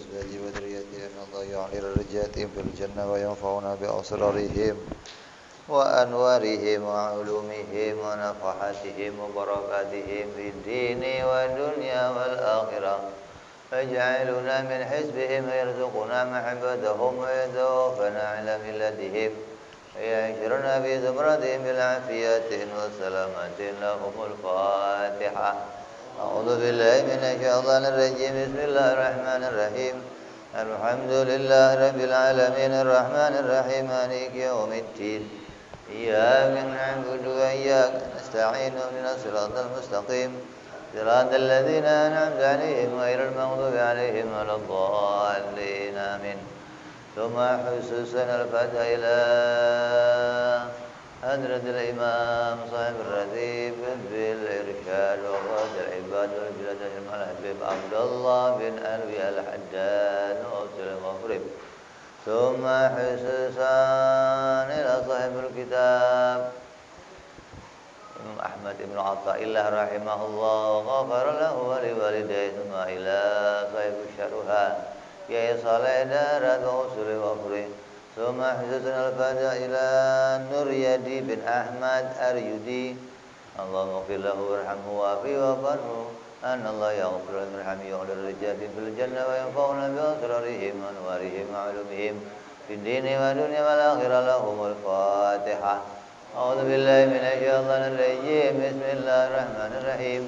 أزواج وذريته أن الله يعلي درجاتهم في الجنة وينفعنا بأسرارهم وأنوارهم وعلومهم ونفحاتهم وبركاتهم في الدين والدنيا والآخرة فاجعلنا من حزبهم ويرزقنا محبتهم ويتوفنا على ملتهم ويحشرنا في زمرتهم بالعافية والسلامة لهم الفاتحة. أعوذ بالله من الشيطان الرجيم. بسم الله الرحمن الرحيم. الحمد لله رب العالمين الرحمن الرحيم مالك يوم الدين إياك نعبد وإياك نستعين اهدنا الصراط المستقيم صراط الذين أنعمت عليهم غير المغضوب عليهم ولا الضالين آمين. ثم حسسنا الفتح إلى حضرة الإمام صاحب الرتيب بالإرشاد وقاد العباد والجلد الحبيب عبد الله بن ألوي الحداد وأوصل المغرب. ثم حسسا إلى صاحب الكتاب أحمد بن عطاء الله رحمه الله وغفر له ولوالديه. ثم إلى صاحب الشرها يا صالح دارت وأوصل المغرب. ثم حسسنا الفاتح إلى نور يدي بن أحمد أريدي اللهم اغفر له وارحمه وعافيه وعفه أن الله يغفر له ويرحمه ويغفر الرجال في الجنة وينفعنا بأسرارهم وأنوارهم وعلومهم في الدين والدنيا والآخرة لهم الفاتحة. أعوذ بالله من الشيطان الرجيم. بسم الله الرحمن الرحيم.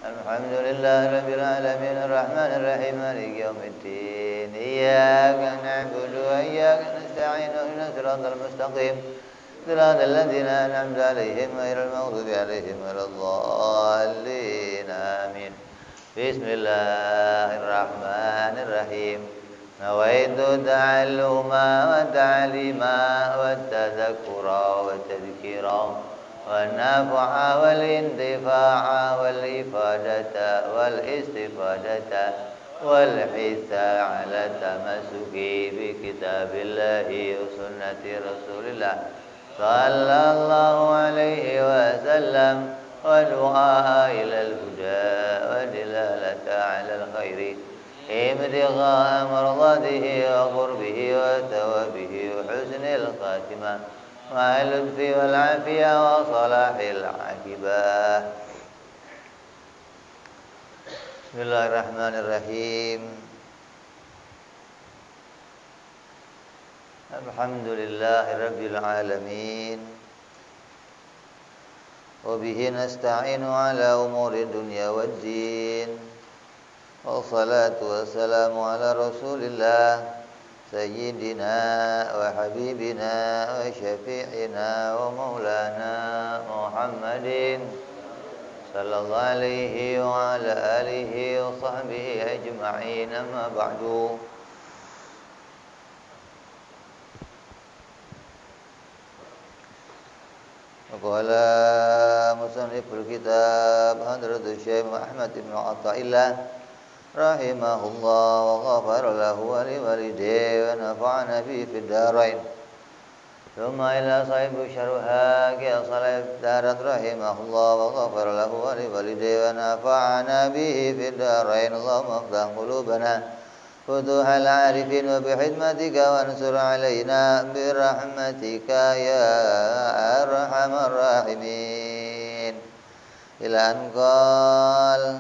الحمد لله رب العالمين الرحمن الرحيم مالك يوم الدين إياك نعبد وإياك نستعين اهدنا الصراط المستقيم صراط الذين أنعمت عليهم غير المغضوب عليهم ولا الضالين آمين. بسم الله الرحمن الرحيم. نويت التعلم والتعليم والتذكر والتذكير والنفع والانتفاع والإفادة والاستفادة والحث على التمسك بكتاب الله وسنة رسول الله صلى الله عليه وسلم ودعاء إلى الهدى ودلالة على الخير ابتغاء مرضاته وقربه وثوابه وحسن الخاتمة مع اللطف والعافية وصلاح العاقبة. بسم الله الرحمن الرحيم. الحمد لله رب العالمين وبه نستعين على أمور الدنيا والدين والصلاة والسلام على رسول الله سيدنا وحبيبنا وشفيعنا ومولانا محمد صلى الله عليه وعلى آله وصحبه أجمعين. أما بعد. قال مصنف الكتاب حضرة الشيخ أحمد بن عطاء الله رحمه الله وغفر له ولوالديه ونفعنا به في الدارين. ثم إلى صاحب الشرها يا صالح دارت رحمه الله وغفر له ولوالديه ونفعنا به في الدارين. اللهم افتح قلوبنا فتوح العارفين وبحكمتك وانصر علينا برحمتك يا أرحم الراحمين. إلى أن قال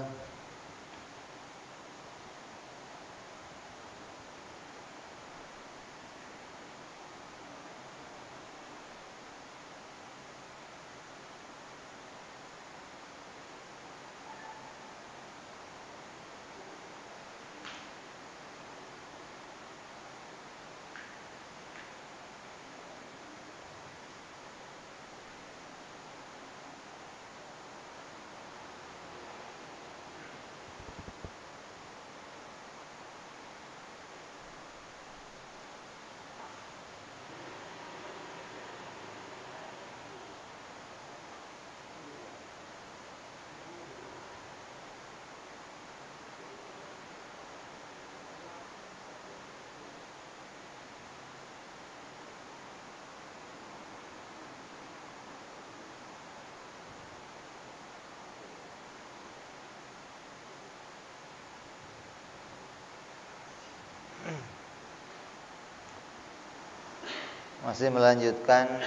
Masih melanjutkan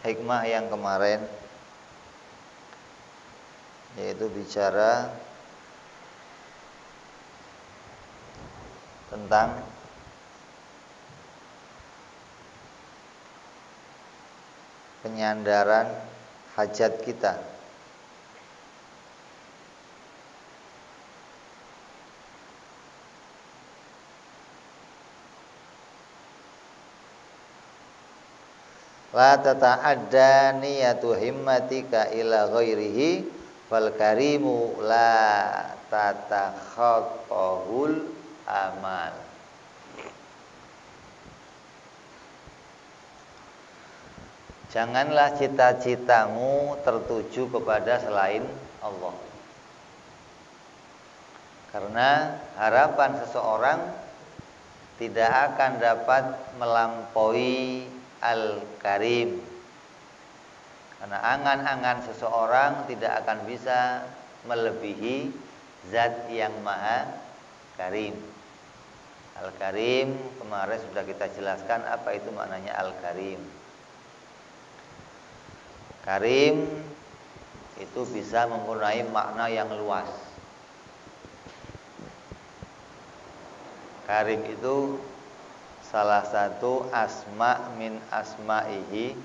hikmah yang kemarin, yaitu bicara tentang penyandaran hajat kita. La tata'adda niyatu himmatika ila ghairihi fal karimu la tatakhattahul amal. Janganlah cita-citamu tertuju kepada selain Allah. Karena harapan seseorang tidak akan dapat melampaui Al-Karim. Karena angan-angan seseorang tidak akan bisa melebihi Zat yang Maha Karim. Al-Karim kemarin sudah kita jelaskan apa itu maknanya Al-Karim. Karim itu bisa mempunyai makna yang luas. Karim itu salah satu asma min asma'ihi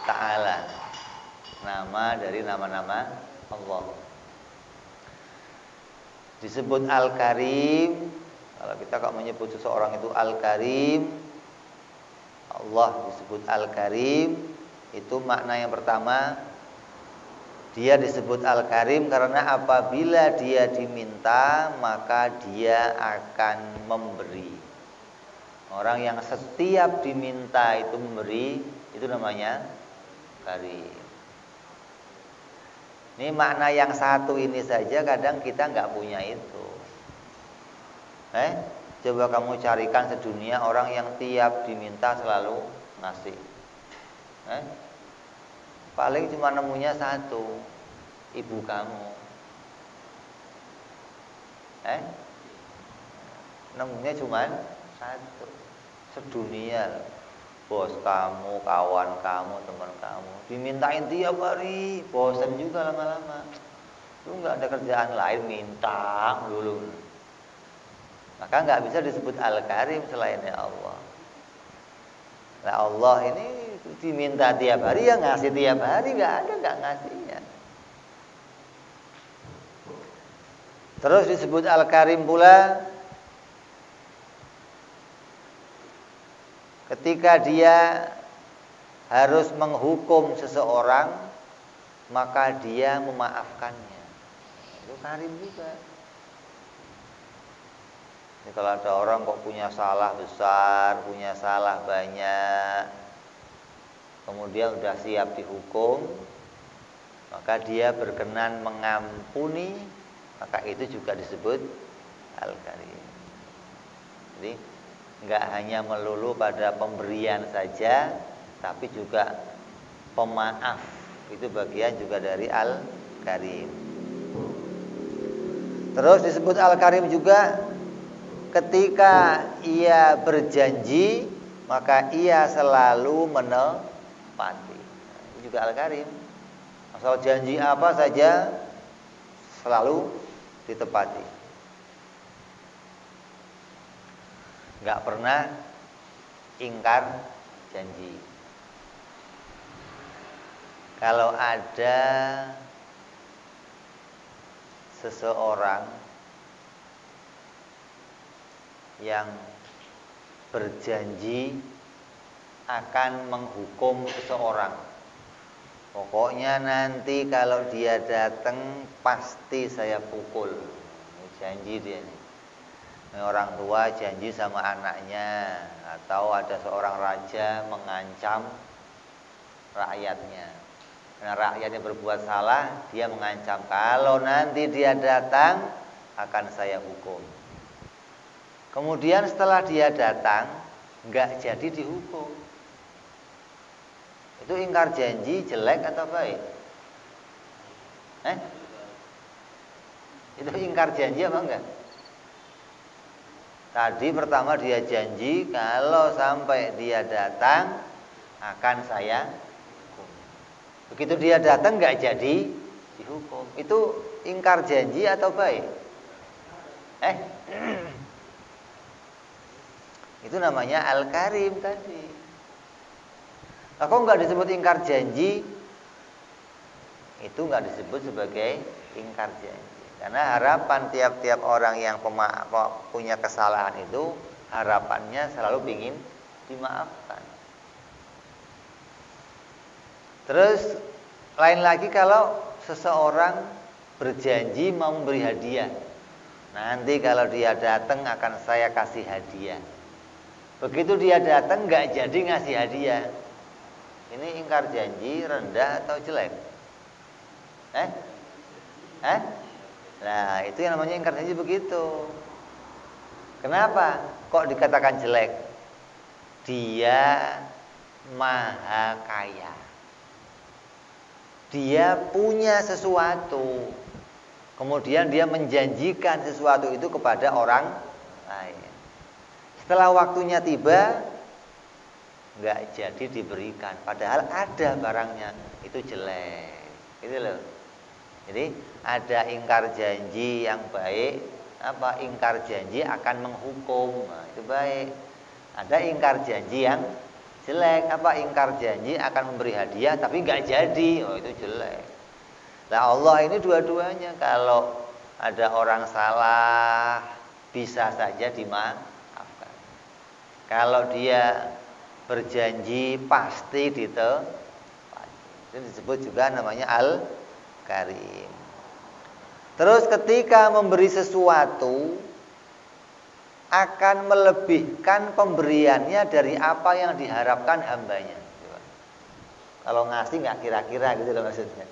ta'ala, nama dari nama-nama Allah. Disebut Al-Karim, kalau kita menyebut seseorang itu Al-Karim, Allah disebut Al-Karim, itu makna yang pertama. Dia disebut Al-Karim karena apabila dia diminta maka dia akan memberi. Orang yang setiap diminta itu memberi, itu namanya Karim. Ini makna yang satu ini saja kadang kita nggak punya itu. Coba kamu carikan sedunia orang yang tiap diminta selalu ngasih. Paling cuma nemunya satu, ibu kamu. Nemunya cuma satu. Sedunia, bos kamu, kawan kamu, teman kamu dimintain tiap hari, bosan juga lama-lama. Lu nggak ada kerjaan lain, minta dulu. Maka nggak bisa disebut Al-Karim selainnya Allah. Nah Allah ini diminta tiap hari, ya ngasih tiap hari, nggak ada nggak ngasihnya. Terus disebut Al-Karim pula ketika dia harus menghukum seseorang, maka dia memaafkannya. Itu karim juga. Jadi kalau ada orang kok punya salah besar, punya salah banyak, kemudian sudah siap dihukum, maka dia berkenan mengampuni, maka itu juga disebut Al-Karim. Jadi enggak hanya melulu pada pemberian saja, tapi juga pemaaf. Itu bagian juga dari Al-Karim. Terus disebut Al-Karim juga ketika ia berjanji, maka ia selalu menepati. Itu juga Al-Karim. Asal janji apa saja selalu ditepati. Nggak pernah ingkar janji. Kalau ada seseorang yang berjanji akan menghukum seseorang, pokoknya nanti kalau dia datang pasti saya pukul. Janji dia nih. Orang tua janji sama anaknya, atau ada seorang raja mengancam rakyatnya. Karena rakyatnya berbuat salah, dia mengancam kalau nanti dia datang akan saya hukum. Kemudian setelah dia datang, nggak jadi dihukum. Itu ingkar janji jelek atau baik? Itu ingkar janji apa enggak? Tadi pertama dia janji kalau sampai dia datang akan saya hukum. Begitu dia datang nggak jadi dihukum. Itu ingkar janji atau baik? Itu namanya Al-Karim tadi. Nah, kok nggak disebut ingkar janji? Itu nggak disebut sebagai ingkar janji. Karena harapan tiap-tiap orang yang punya kesalahan itu harapannya selalu ingin dimaafkan. Terus lain lagi kalau seseorang berjanji mau memberi hadiah. Nanti kalau dia datang akan saya kasih hadiah. Begitu dia datang nggak jadi ngasih hadiah. Ini ingkar janji rendah atau jelek? Nah, itu yang namanya ingkar janji begitu. Kenapa? Kok dikatakan jelek? Dia maha kaya. Dia punya sesuatu. Kemudian dia menjanjikan sesuatu itu kepada orang lain. Setelah waktunya tiba, nggak jadi diberikan. Padahal ada barangnya. Itu jelek. Gitu loh. Jadi ada ingkar janji yang baik. Apa? Ingkar janji akan menghukum. Nah, itu baik. Ada ingkar janji yang jelek. Apa? Ingkar janji akan memberi hadiah tapi nggak jadi. Oh, itu jelek. Nah, Allah ini dua-duanya. Kalau ada orang salah bisa saja dimaafkan. Kalau dia berjanji pasti ditepati. Itu disebut juga namanya Al-Karim. Terus ketika memberi sesuatu akan melebihkan pemberiannya dari apa yang diharapkan hambanya. Kalau ngasih nggak kira-kira gitu loh maksudnya.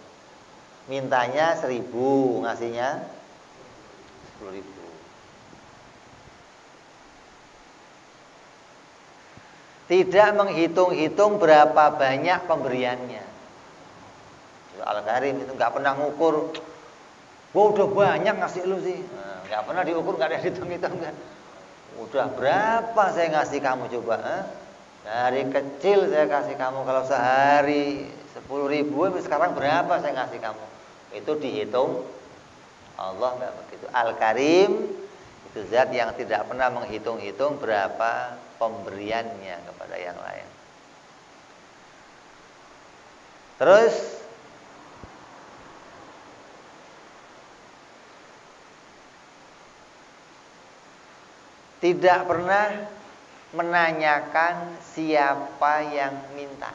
Mintanya 1.000, ngasihnya 10.000. Tidak menghitung-hitung berapa banyak pemberiannya. Al-Karim itu nggak pernah ngukur. Wah, udah banyak ngasih lu sih. Nah, nggak pernah diukur, nggak ada hitung-hitung kan. Udah berapa saya ngasih kamu coba? Dari kecil saya kasih kamu, kalau sehari 10.000, sekarang berapa saya ngasih kamu? Itu dihitung. Allah nggak begitu. Al-Karim itu zat yang tidak pernah menghitung-hitung berapa pemberiannya kepada yang lain. Terus tidak pernah menanyakan siapa yang minta.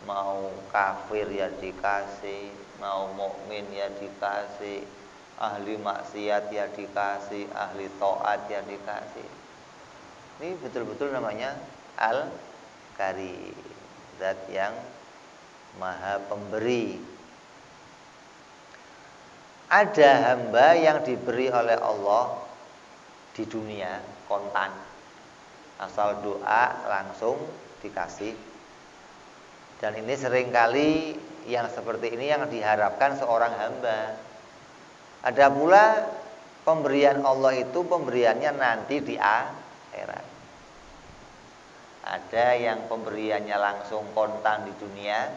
Mau kafir ya dikasih, mau mukmin ya dikasih, ahli maksiat ya dikasih, ahli taat ya dikasih. Ini betul-betul namanya Al-Karim, zat yang maha pemberi. Ada hamba yang diberi oleh Allah di dunia kontan, asal doa langsung dikasih. Dan ini seringkali yang seperti ini yang diharapkan seorang hamba. Ada pula pemberian Allah itu pemberiannya nanti di akhirat. Ada yang pemberiannya langsung kontan di dunia,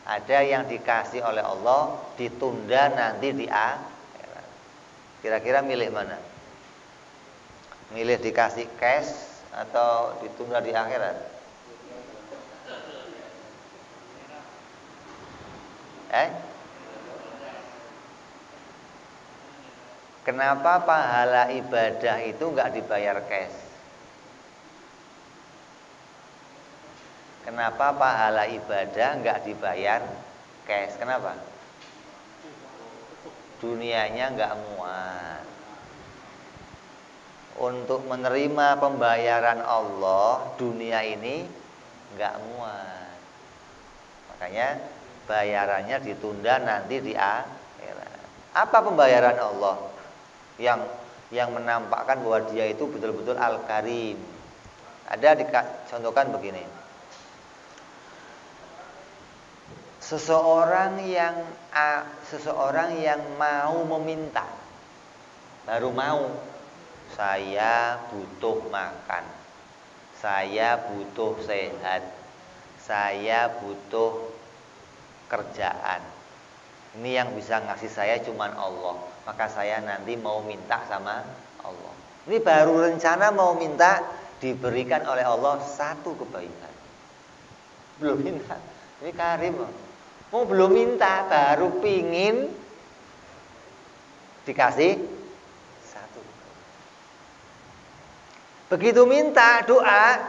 ada yang dikasih oleh Allah ditunda nanti di akhirat. Kira-kira milih mana? Milih dikasih cash atau ditunda di akhirat? Kenapa pahala ibadah itu nggak dibayar cash? Kenapa pahala ibadah nggak dibayar cash? Kenapa? Dunianya nggak muat. Untuk menerima pembayaran Allah, dunia ini nggak muat. Makanya bayarannya ditunda nanti di akhirat. Apa pembayaran Allah yang menampakkan bahwa dia itu betul-betul Al-Karim? Ada dicontohkan begini. Seseorang yang mau meminta, baru mau, Saya butuh makan. Saya butuh sehat. Saya butuh kerjaan. Ini yang bisa ngasih saya cuman Allah. Maka saya nanti mau minta sama Allah. Ini baru rencana mau minta, diberikan oleh Allah satu kebaikan. Belum minta. Ini karim. Mau belum minta, baru pingin dikasih satu. Begitu minta doa,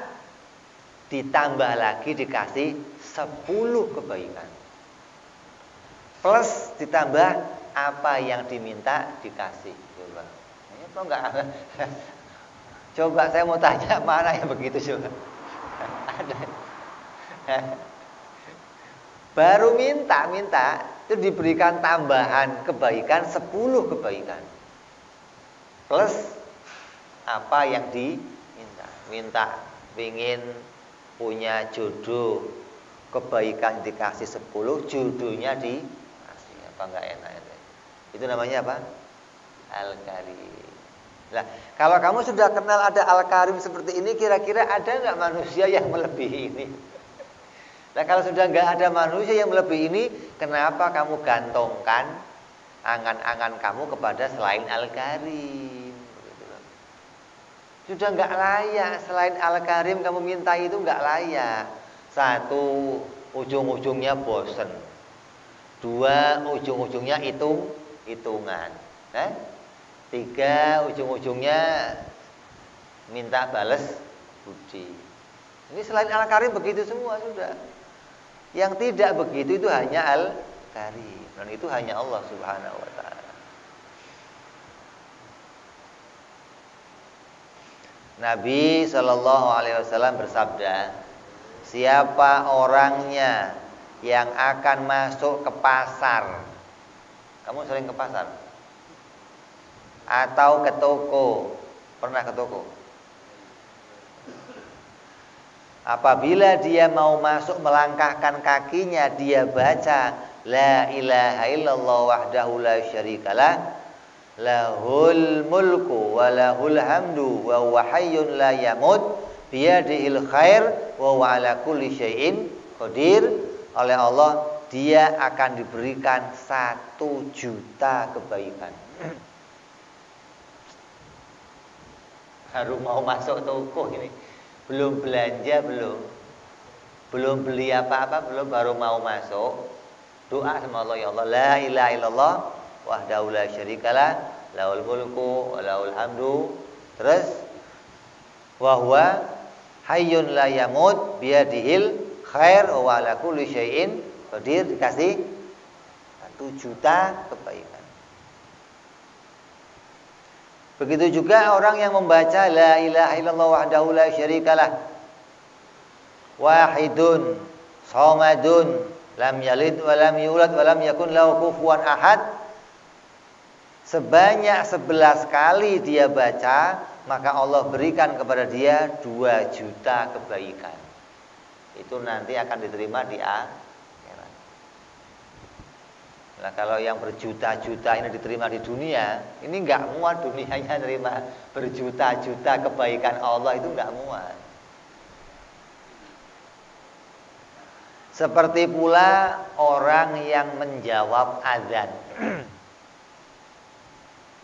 ditambah lagi dikasih 10 kebaikan. Plus ditambah apa yang diminta dikasih. Coba. Ini kok enggak? Coba saya mau tanya, mana yang begitu coba? Ada. Baru minta itu diberikan tambahan kebaikan 10 kebaikan. Plus apa yang diminta. Minta pingin punya jodoh, kebaikan dikasih 10, jodohnya dikasih. Apa enggak enak itu? Itu namanya apa? Al-Karim. Nah, kalau kamu sudah kenal ada Al-Karim seperti ini, kira-kira ada enggak manusia yang melebihi ini? Nah, kalau sudah enggak ada manusia yang melebihi ini, kenapa kamu gantungkan angan-angan kamu kepada selain Al-Karim? Sudah enggak layak. Selain Al-Karim kamu minta itu enggak layak. Satu, ujung-ujungnya bosen. Dua, ujung-ujungnya hitungan. Tiga, ujung-ujungnya minta balas budi. Ini selain Al-Karim begitu semua sudah. Yang tidak begitu itu hanya Al-Karim, dan itu hanya Allah Subhanahu wa taala. Nabi Shallallahu alaihi wasallam bersabda, siapa orangnya yang akan masuk ke pasar? Kamu sering ke pasar? Atau ke toko? Pernah ke toko? Apabila dia mau masuk melangkahkan kakinya, dia baca la ilaha illallah wahdahu la syarikalah lahul mulku wa lahul hamdu wa huwa hayyun la yamut biyadihil khair wa huwa ala kulli syai'in qadir. Oleh Allah dia akan diberikan 1 juta kebaikan. Baru mau masuk toko ini, belum belanja, belum beli apa-apa, baru mau masuk, doa sama Allah, ya Allah, la ilaha illallah wahdahu la syarikalah lahul mulku wa lahul hamdu, terus wa huwa hayyun la yamut biyadihil khair wa ala kulli syai'in qadir, dikasih 1 juta kebaikan. Begitu juga orang yang membaca la ilaha illallah wahdahu la syarikalah wahidun shamadun lam yalid wa lam yulad wa lam yakun lahu kufuwan ahad, sebanyak 11 kali dia baca, maka Allah berikan kepada dia 2 juta kebaikan. Itu nanti akan diterima di akhirat. Nah, kalau yang berjuta-juta ini diterima di dunia, ini enggak muat dunianya terima berjuta-juta kebaikan Allah, itu enggak muat. Seperti pula orang yang menjawab azan.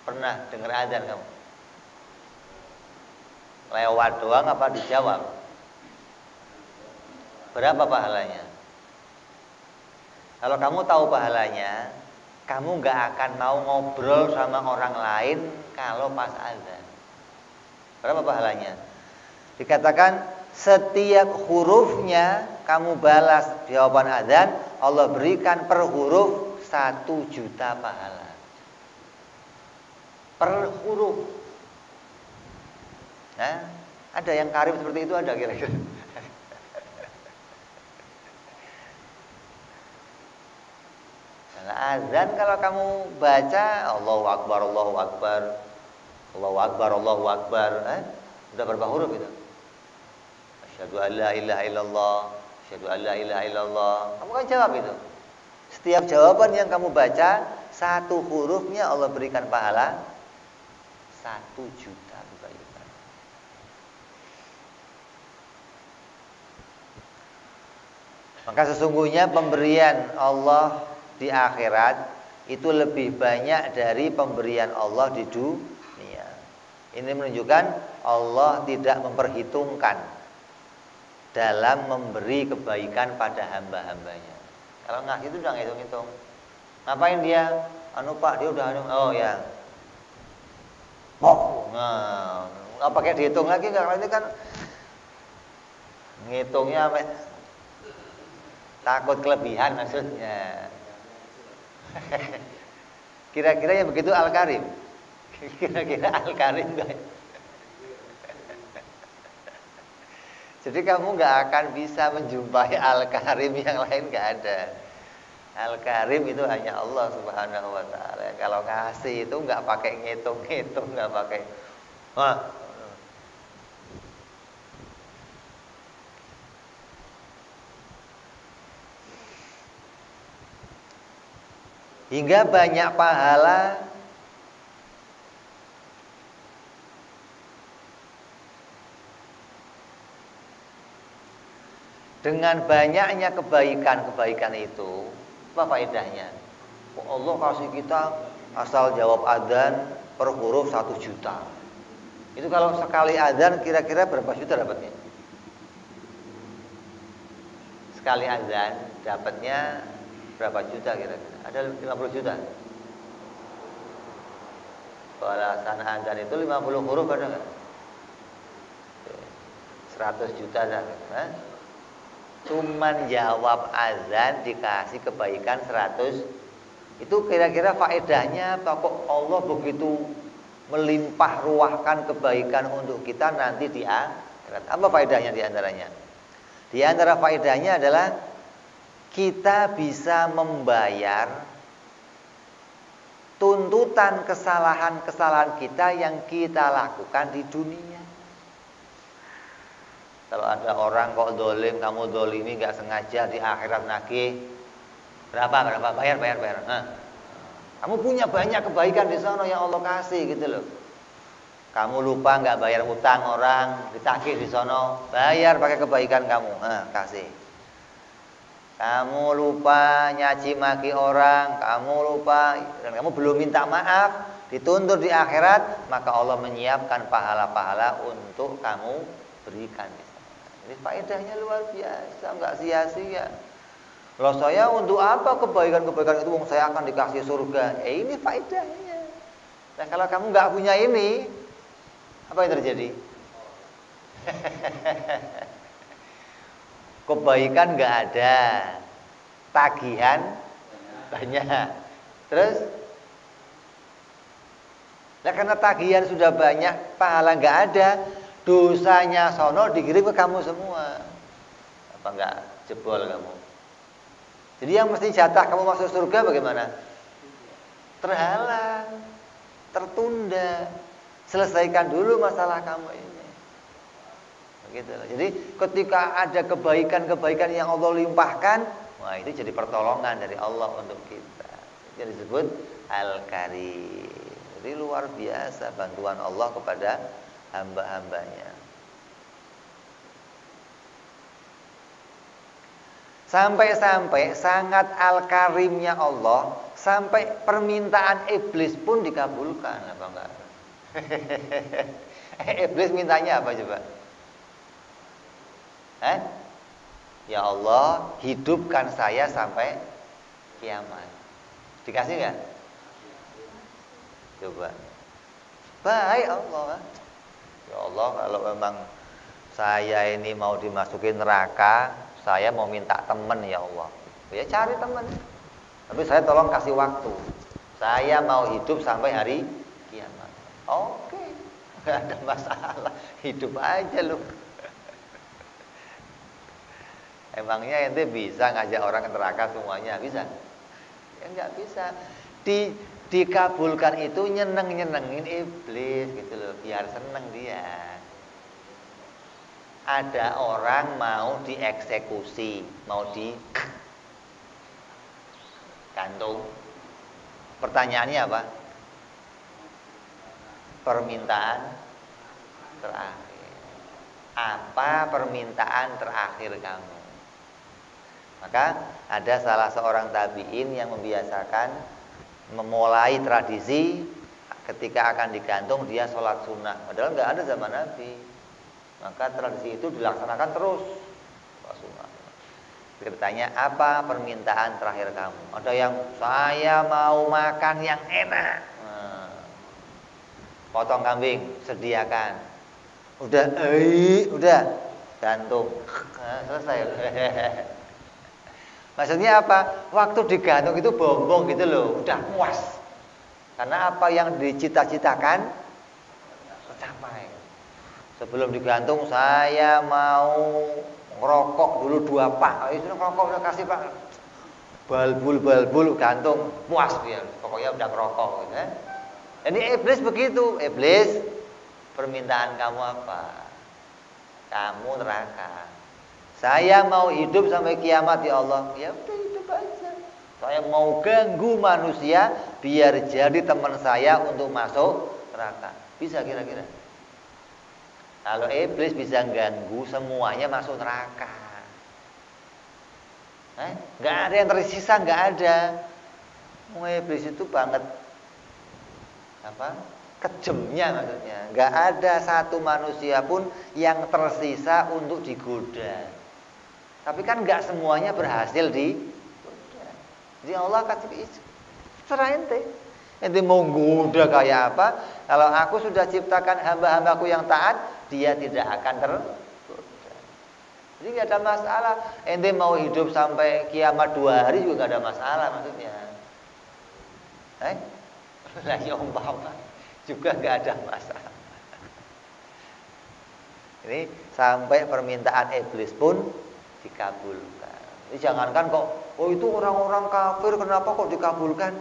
Pernah dengar azan kamu? Lewat doang apa dijawab? Berapa pahalanya? Kalau kamu tahu pahalanya, kamu gak akan mau ngobrol sama orang lain kalau pas azan. Berapa pahalanya? Dikatakan setiap hurufnya kamu balas jawaban azan, Allah berikan per huruf 1 juta pahala. Per huruf. Nah, ada yang karim seperti itu, ada kira-kira? Nah, azan kalau kamu baca Allahu Akbar, Allahu Akbar, Allahu Akbar, Allahu Akbar, udah berapa huruf itu? Asyhadu an la ilaha illallah, asyhadu an la ilaha illallah. Kamu kan jawab itu. Setiap jawaban yang kamu baca, 1 hurufnya Allah berikan pahala 1 juta Maka sesungguhnya pemberian Allah di akhirat itu lebih banyak dari pemberian Allah di dunia. Ini menunjukkan Allah tidak memperhitungkan dalam memberi kebaikan pada hamba-hambanya. Kalau ngasih itu udah ngitung-ngitung. Ngapain dia? Anu Pak, dia udah oh ya. Nah, nggak pakai dihitung lagi karena ini kan ngitungnya takut kelebihan maksudnya. Kira-kira yang begitu Al-Karim. Kira-kira Al-Karim enggak? Jadi kamu nggak akan bisa menjumpai Al-Karim yang lain, nggak ada. Al-Karim itu hanya Allah Subhanahu wa taala. Kalau ngasih itu nggak pakai ngitung-ngitung, nggak pakai hingga banyak pahala dengan banyaknya kebaikan itu. Apa faedahnya? Allah kasih kita asal jawab adzan per huruf 1 juta. Itu kalau sekali adzan kira-kira berapa juta dapatnya? Sekali adzan dapatnya berapa juta kira-kira? Ada 50 juta. Balasan adzan itu 50 huruf ada enggak? 100 juta dah. Cuman jawab azan dikasih kebaikan 100. Itu kira-kira faedahnya kok Allah begitu melimpah ruahkan kebaikan untuk kita nanti di akhirat. Apa faedahnya di antaranya? Di antara faedahnya adalah kita bisa membayar tuntutan kesalahan-kesalahan kita yang kita lakukan di dunia. Kalau ada orang kok dolim, kamu dolimi nggak sengaja di akhirat nagih berapa bayar. Nah, kamu punya banyak kebaikan di sana yang Allah kasih gitu loh. Kamu lupa nggak bayar utang orang, ditagih di sana, bayar pakai kebaikan kamu, kasih. Kamu lupa nyaci maki orang, kamu lupa dan kamu belum minta maaf, dituntut di akhirat, maka Allah menyiapkan pahala-pahala untuk kamu berikan. Ini faedahnya luar biasa, nggak sia-sia. Loh saya untuk apa kebaikan-kebaikan itu? Saya akan dikasih surga. Ini faedahnya. Nah kalau kamu nggak punya ini, apa yang terjadi? Kebaikan nggak ada, tagihan banyak. Terus, nah karena tagihan sudah banyak, pahala nggak ada. Dosanya sono dikirim ke kamu semua. Apa enggak jebol kamu? Jadi yang mesti jatah kamu masuk surga bagaimana? Terhalang, tertunda. Selesaikan dulu masalah kamu ini. Begitu. Jadi ketika ada kebaikan-kebaikan yang Allah limpahkan, wah itu jadi pertolongan dari Allah untuk kita. Jadi disebut Al-Karim. Jadi luar biasa bantuan Allah kepada hamba-hambanya. Sampai-sampai sangat al-karimnya Allah, sampai permintaan iblis pun dikabulkan, apa enggak? Iblis mintanya apa coba? Ya Allah, hidupkan saya sampai kiamat. Dikasih enggak? Coba. Baik Allah. Ya Allah, kalau memang saya ini mau dimasukin neraka, saya mau minta teman ya Allah. Ya cari teman. Tapi saya tolong kasih waktu. Saya mau hidup sampai hari kiamat. Oke, nggak ada masalah. Hidup aja lu. Emangnya ente bisa ngajak orang ke neraka semuanya? Bisa? Ya nggak bisa. Dikabulkan itu nyenengin iblis gitu loh, biar seneng dia. Ada orang mau dieksekusi, mau digantung. Pertanyaannya apa? Permintaan terakhir. Apa permintaan terakhir kamu? Maka ada salah seorang tabi'in yang membiasakan memulai tradisi ketika akan digantung dia sholat sunnah. Padahal nggak ada zaman Nabi. Maka tradisi itu dilaksanakan terus. Sholat sunnah. Ditanya, apa permintaan terakhir kamu? Ada yang, saya mau makan yang enak. Potong kambing, sediakan. Udah, gantung. Selesai. Maksudnya apa? Waktu digantung itu bombong gitu loh, udah puas. Karena apa yang dicita-citakan tercapai. Sebelum digantung, saya mau ngerokok dulu 2 pak. Itu ngerokok udah kasih pak. Balbul gantung, puas dia. Pokoknya udah ngerokok gitu ya. Ini iblis begitu. Iblis, permintaan kamu apa? Kamu neraka. Saya mau hidup sampai kiamat ya Allah. Ya udah hidup aja. Saya mau ganggu manusia biar jadi teman saya untuk masuk neraka. Bisa kira-kira? Kalau iblis bisa ganggu semuanya masuk neraka. Nggak ada yang tersisa, nggak ada. Iblis itu banget kejemnya maksudnya. Nggak ada satu manusia pun yang tersisa untuk digoda. Tapi kan nggak semuanya berhasil digoda. Jadi Allah kasih serah ente. Ente mau goda kayak apa? Kalau aku sudah ciptakan hamba-hambaku yang taat, dia tidak akan tergoda. Jadi nggak ada masalah. Ente mau hidup sampai kiamat 2 hari juga nggak ada masalah maksudnya. Lah ya umpama juga nggak ada masalah. Ini sampai permintaan iblis pun dikabulkan. Jadi jangankan kok, itu orang-orang kafir kenapa kok dikabulkan?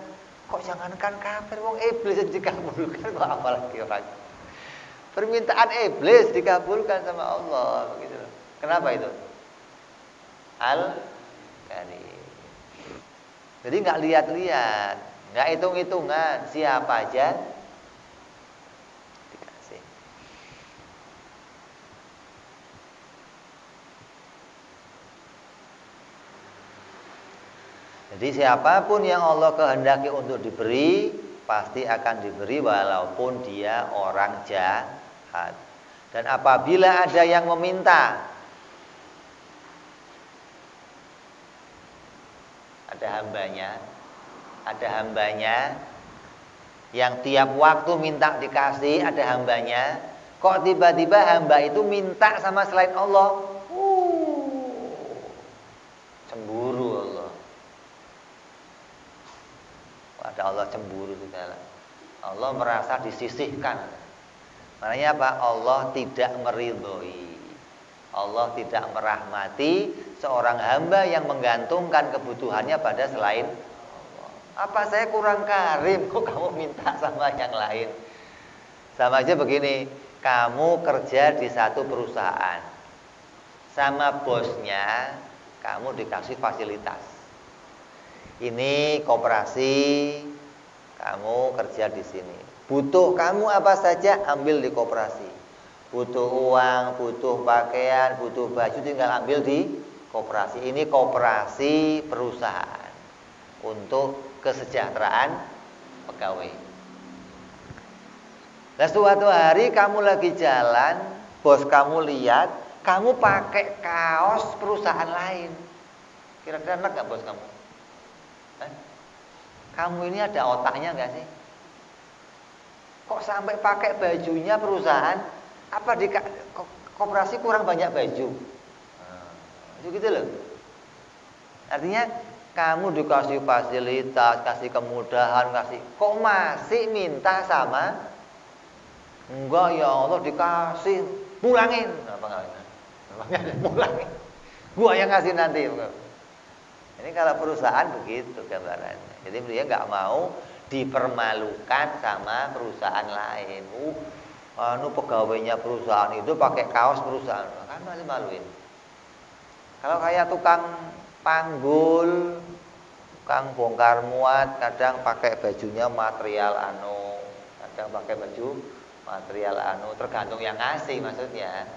Kok jangankan kafir, wong iblis dikabulkan, kok apalagi orang. Permintaan iblis dikabulkan sama Allah, begitu. Kenapa itu? Al-Karim. Jadi nggak lihat-lihat, nggak hitung-hitungan, siapa aja dikasih. Jadi siapapun yang Allah kehendaki untuk diberi, pasti akan diberi walaupun dia orang jahat. Dan apabila ada yang meminta, ada hambanya yang tiap waktu minta dikasih, ada hambanya. Kok tiba-tiba hamba itu minta sama selain Allah? Cemburu Allah. Ada Allah cemburu segala. Allah merasa disisihkan. Maknanya apa? Allah tidak meridhoi. Allah tidak merahmati seorang hamba yang menggantungkan kebutuhannya pada selain Allah. Apa saya kurang karim kok kamu minta sama yang lain? Sama aja begini, kamu kerja di satu perusahaan, sama bosnya kamu dikasih fasilitas. Ini koperasi, kamu kerja di sini. Butuh kamu apa saja ambil di koperasi. Butuh uang, butuh pakaian, butuh baju, tinggal ambil di koperasi. Ini koperasi perusahaan untuk kesejahteraan pegawai. Nah, suatu hari kamu lagi jalan, bos kamu lihat, kamu pakai kaos perusahaan lain. Kira-kira enak gak bos kamu? Kamu ini ada otaknya gak sih? Kok sampai pakai bajunya perusahaan? Apa di koperasi kurang banyak baju? Gitu loh. Artinya kamu dikasih fasilitas, kasih kemudahan, kok masih minta sama? Enggak ya Allah, dikasih, pulangin. Apa enggak? Pulangin. Gua yang ngasih nanti. Ini kalau perusahaan begitu gambarannya. Jadi dia nggak mau dipermalukan sama perusahaan lain. Pegawainya perusahaan itu pakai kaos perusahaan, kan masih maluin. Kalau kayak tukang panggul, tukang bongkar muat, kadang pakai bajunya material kadang pakai baju material tergantung yang ngasih maksudnya.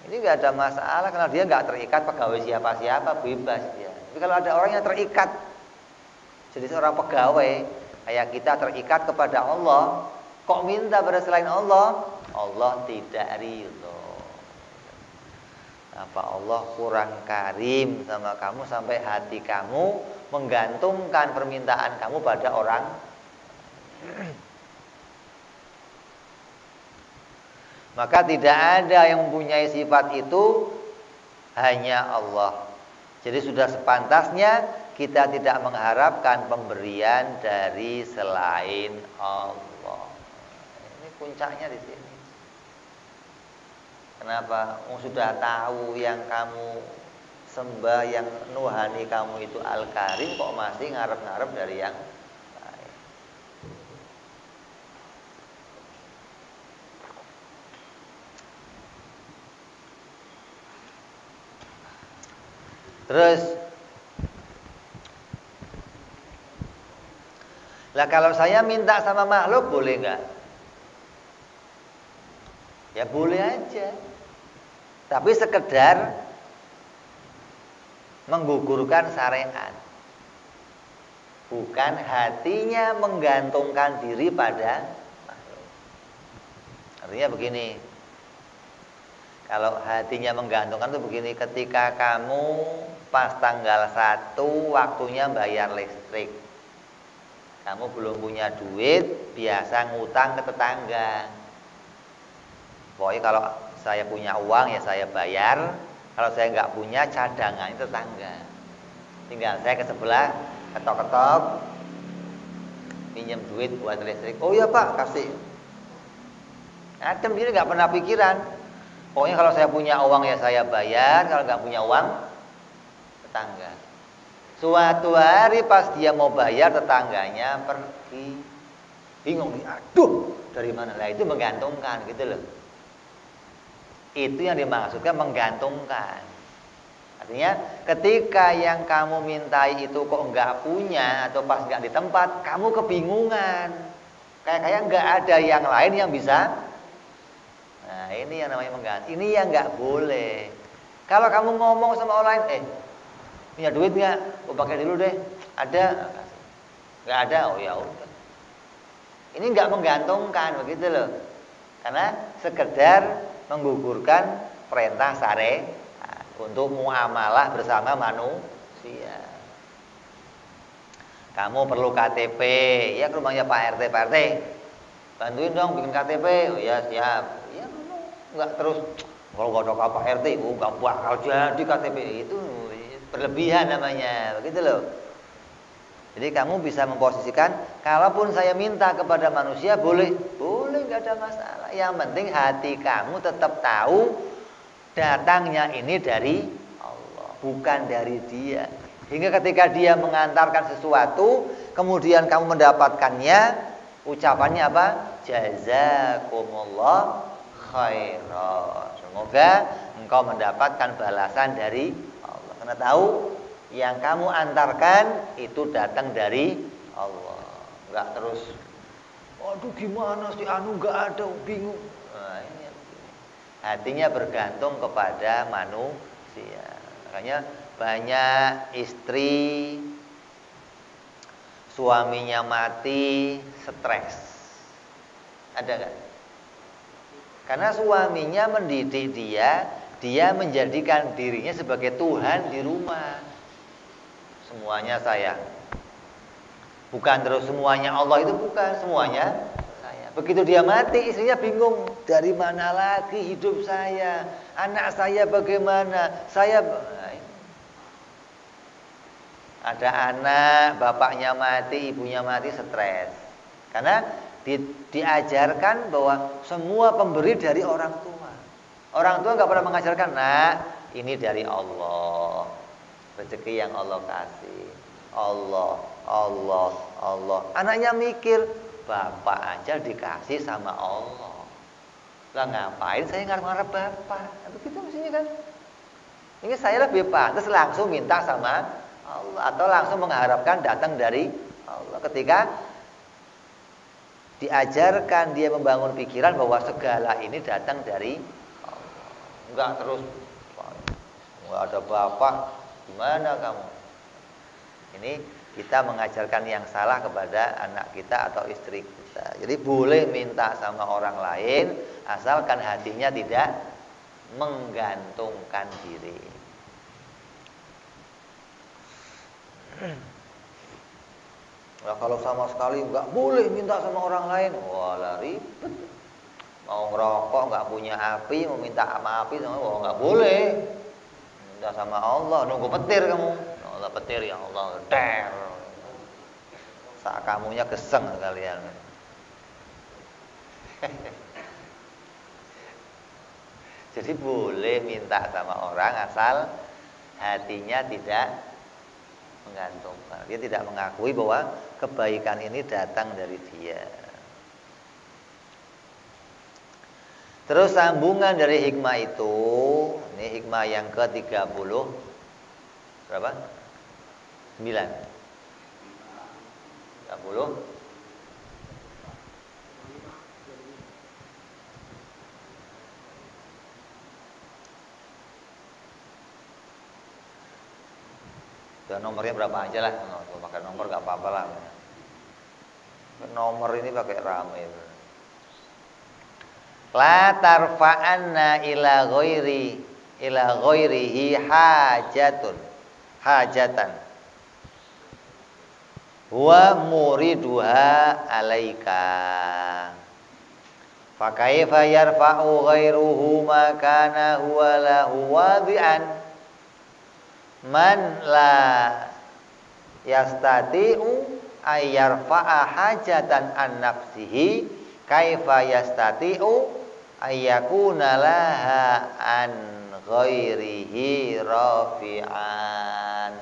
Ini nggak ada masalah karena dia nggak terikat pegawai siapa-siapa, bebas dia. Tapi kalau ada orang yang terikat jadi seorang pegawai, kayak kita terikat kepada Allah, kok minta pada selain Allah? Allah tidak ridho. Apa Allah kurang karim sama kamu sampai hati kamu menggantungkan permintaan kamu pada orang? Maka tidak ada yang mempunyai sifat itu, hanya Allah. Jadi sudah sepantasnya kita tidak mengharapkan pemberian dari selain Allah. Ini puncaknya di sini. Kenapa? Sudah tahu yang kamu sembah, yang nuhani kamu itu Al-Karim, kok masih ngarep-ngarep dari yang lain. Terus lah kalau saya minta sama makhluk boleh nggak? Ya boleh aja. Tapi sekedar menggugurkan syariat. Bukan hatinya menggantungkan diri pada makhluk. Artinya begini. Kalau hatinya menggantungkan itu begini, ketika kamu pas tanggal 1 waktunya bayar listrik, kamu belum punya duit, biasa ngutang ke tetangga. Pokoknya kalau saya punya uang ya saya bayar, kalau saya nggak punya cadangan tetangga. Tinggal saya ke sebelah, ketok-ketok, pinjam duit buat listrik. Oh iya Pak, kasih. Adem, dia nggak pernah pikiran. Pokoknya kalau saya punya uang ya saya bayar, kalau nggak punya uang tetangga. Suatu hari pas dia mau bayar, tetangganya pergi. Bingung, aduh dari mana lah, itu menggantungkan gitu loh. Itu yang dimaksudkan menggantungkan. Artinya ketika yang kamu mintai itu kok nggak punya atau pas nggak di tempat, kamu kebingungan. Kayak nggak ada yang lain yang bisa. Nah ini yang namanya menggantung. Ini yang nggak boleh. Kalau kamu ngomong sama orang lain, punya duit nggak? Aku pakai dulu deh. Ada? Nggak ada? Oh ya udah. Ini nggak menggantungkan begitu loh. Karena sekedar menggugurkan perintah syariat untuk muamalah bersama manusia. Kamu perlu KTP, ya ke rumahnya Pak RT, Pak RT, bantuin dong bikin KTP. Oh ya siap. Ya nggak terus kalau nggak ada Pak RT, nggak bakal jadi KTP. Itu berlebihan namanya, begitu loh. Jadi kamu bisa memposisikan, kalaupun saya minta kepada manusia boleh, nggak ada masalah. Yang penting hati kamu tetap tahu datangnya ini dari Allah, bukan dari dia. Hingga ketika dia mengantarkan sesuatu, kemudian kamu mendapatkannya, ucapannya apa? Jazakumullah khairan. Semoga engkau mendapatkan balasan dari Allah. Karena tahu yang kamu antarkan itu datang dari Allah. Enggak terus, aduh gimana sih anu enggak ada, bingung. Nah, ini hatinya bergantung kepada manusia. Makanya banyak istri suaminya mati stres. Ada enggak? Karena suaminya mendidik dia menjadikan dirinya sebagai Tuhan di rumah. Semuanya saya. Bukan terus semuanya Allah, itu bukan, semuanya saya. Begitu dia mati, istrinya bingung, dari mana lagi hidup saya? Anak saya bagaimana? Saya ada anak, bapaknya mati, ibunya mati, stres. Karena diajarkan bahwa semua pemberi dari orang tua. Orang tua nggak pernah mengajarkan, nah ini dari Allah. Rezeki yang Allah kasih. Allah. Anaknya mikir, bapak aja dikasih sama Allah. Lah ngapain saya ngarep-ngarep bapak? Begitu mestinya kan. Ini saya lebih pantas langsung minta sama Allah atau langsung mengharapkan datang dari Allah. Ketika diajarkan dia membangun pikiran bahwa segala ini datang dari Allah. enggak terus enggak ada bapak, gimana kamu? Ini kita mengajarkan yang salah kepada anak kita atau istri kita. Jadi boleh minta sama orang lain asalkan hatinya tidak menggantungkan diri. Nah, kalau sama sekali nggak boleh minta sama orang lain, walah ribet. Mau ngerokok nggak punya api, mau minta sama api sama Allah nggak boleh. Minta sama Allah, nunggu petir kamu. Allah petir ya Allah, der. Saat kamunya geseng kalian. Jadi boleh minta sama orang asal hatinya tidak menggantungkan. Dia tidak mengakui bahwa kebaikan ini datang dari dia. Terus sambungan dari hikmah itu, ini hikmah yang ke-30 berapa? 9 30 Dan nomornya berapa aja lah, kalau pakai nomor gak apa-apa lah. Nomor ini pakai rame. La tarfa'anna ila ghairihi hajatan wa muriduha alaika. Fa kaifa yarfa'u ghairuhu ma kana huwa lahu wadi'an man la yastati'u ayyarfa'a hajatan an nafsihi kaifa yastati'u ayyakuna laha an ghairihi rafi'an.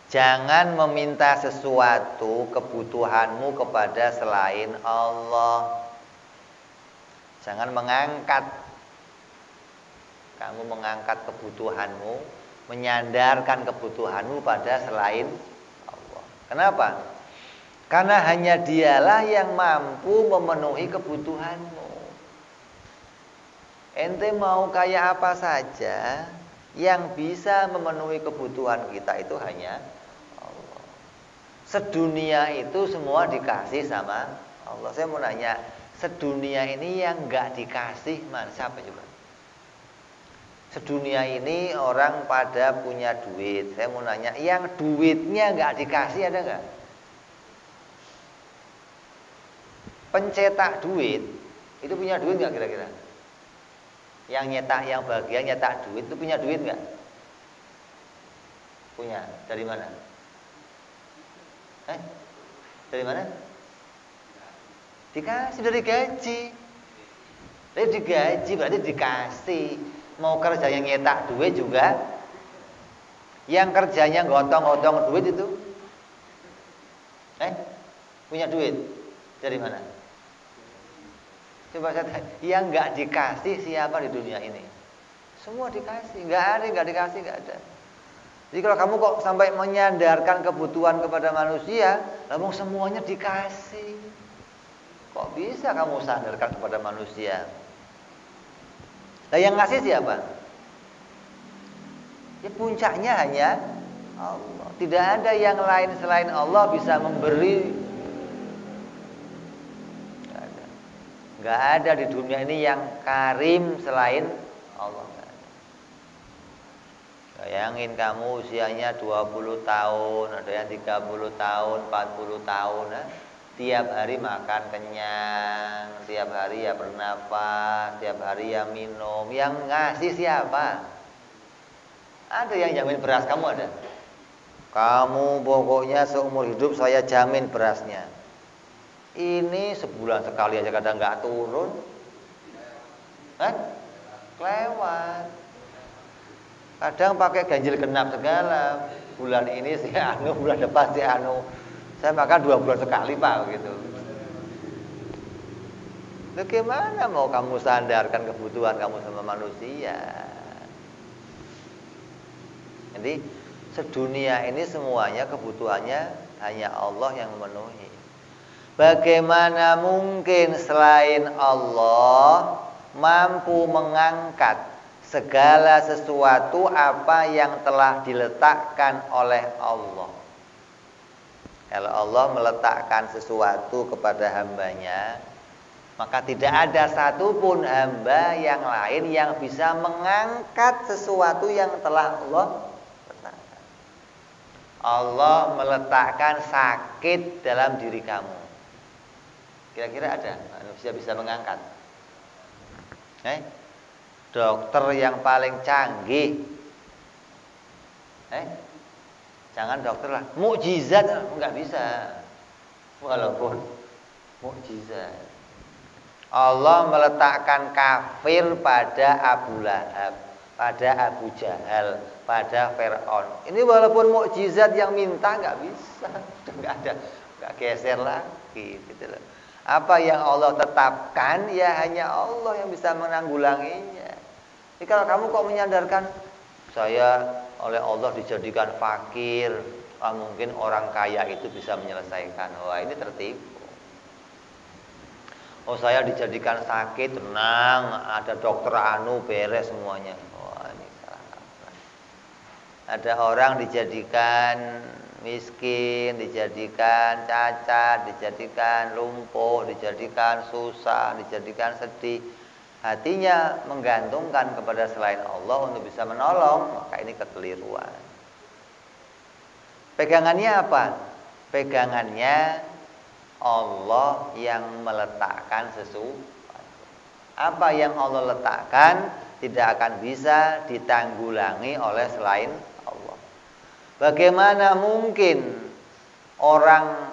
Jangan meminta sesuatu kebutuhanmu kepada selain Allah. Jangan kamu mengangkat kebutuhanmu, menyandarkan kebutuhanmu pada selain Allah. Kenapa? Karena hanya dialah yang mampu memenuhi kebutuhanmu. Ente mau kayak apa saja, yang bisa memenuhi kebutuhan kita itu hanya Allah. Sedunia itu semua dikasih sama Allah. Saya mau nanya, sedunia ini yang enggak dikasih mana siapa juga? Sedunia ini orang pada punya duit. Saya mau nanya, yang duitnya enggak dikasih ada enggak? Pencetak duit itu punya duit enggak kira-kira? Yang nyetak, yang bagian nyetak duit itu punya duit enggak? Punya. Dari mana? Dari mana? Dikasih dari gaji. Dari digaji berarti dikasih. Mau kerja yang nyetak duit juga. Yang kerjanya gotong-gotong duit itu punya duit. Dari mana? Coba saya tanya, yang enggak dikasih siapa di dunia ini? Semua dikasih. Enggak ada yang enggak dikasih, enggak ada. Jadi kalau kamu kok sampai menyandarkan kebutuhan kepada manusia, lalu semuanya dikasih. Kok bisa kamu sandarkan kepada manusia? Nah, yang ngasih siapa? Ya puncaknya hanya Allah. Tidak ada yang lain selain Allah bisa memberi. Enggak ada di dunia ini yang karim selain Allah. Bayangin kamu usianya 20 tahun, ada yang 30 tahun, 40 tahun, tiap hari makan kenyang, tiap hari ya bernafas, tiap hari ya minum. Yang ngasih siapa? Ada yang jamin beras kamu ada? Kamu pokoknya seumur hidup saya jamin berasnya. Ini sebulan sekali aja kadang nggak turun, kelewat. Kadang pakai ganjil genap segala. Bulan ini si anu, bulan depan si anu. Saya makan 2 bulan sekali Pak gitu. Bagaimana mau kamu sandarkan kebutuhan kamu sama manusia? Jadi sedunia ini semuanya kebutuhannya hanya Allah yang memenuhi. Bagaimana mungkin selain Allah mampu mengangkat segala sesuatu apa yang telah diletakkan oleh Allah. Kalau Allah meletakkan sesuatu kepada hambanya, maka tidak ada satupun hamba yang lain yang bisa mengangkat sesuatu yang telah Allah letakkan. Allah meletakkan sakit dalam diri kamu. Kira-kira ada manusia bisa mengangkat? Dokter yang paling canggih, jangan dokter lah, mukjizat nggak bisa, walaupun mukjizat. Allah meletakkan kafir pada Abu Lahab, pada Abu Jahal, pada Fir'aun. Ini walaupun mukjizat yang minta nggak bisa, nggak ada, nggak geser lagi, gitu loh. Apa yang Allah tetapkan, ya hanya Allah yang bisa menanggulanginya. Jadi kalau kamu kok menyandarkan, saya oleh Allah dijadikan fakir, mungkin orang kaya itu bisa menyelesaikan. Wah, ini tertipu. Oh, saya dijadikan sakit, tenang, ada dokter beres semuanya. Wah, ini salah kaprah. Ada orang dijadikan miskin, dijadikan cacat, dijadikan lumpuh, dijadikan susah, dijadikan sedih. Hatinya menggantungkan kepada selain Allah untuk bisa menolong, maka ini kekeliruan. Pegangannya apa? Pegangannya Allah yang meletakkan sesuatu. Apa yang Allah letakkan tidak akan bisa ditanggulangi oleh selain Allah. Bagaimana mungkin orang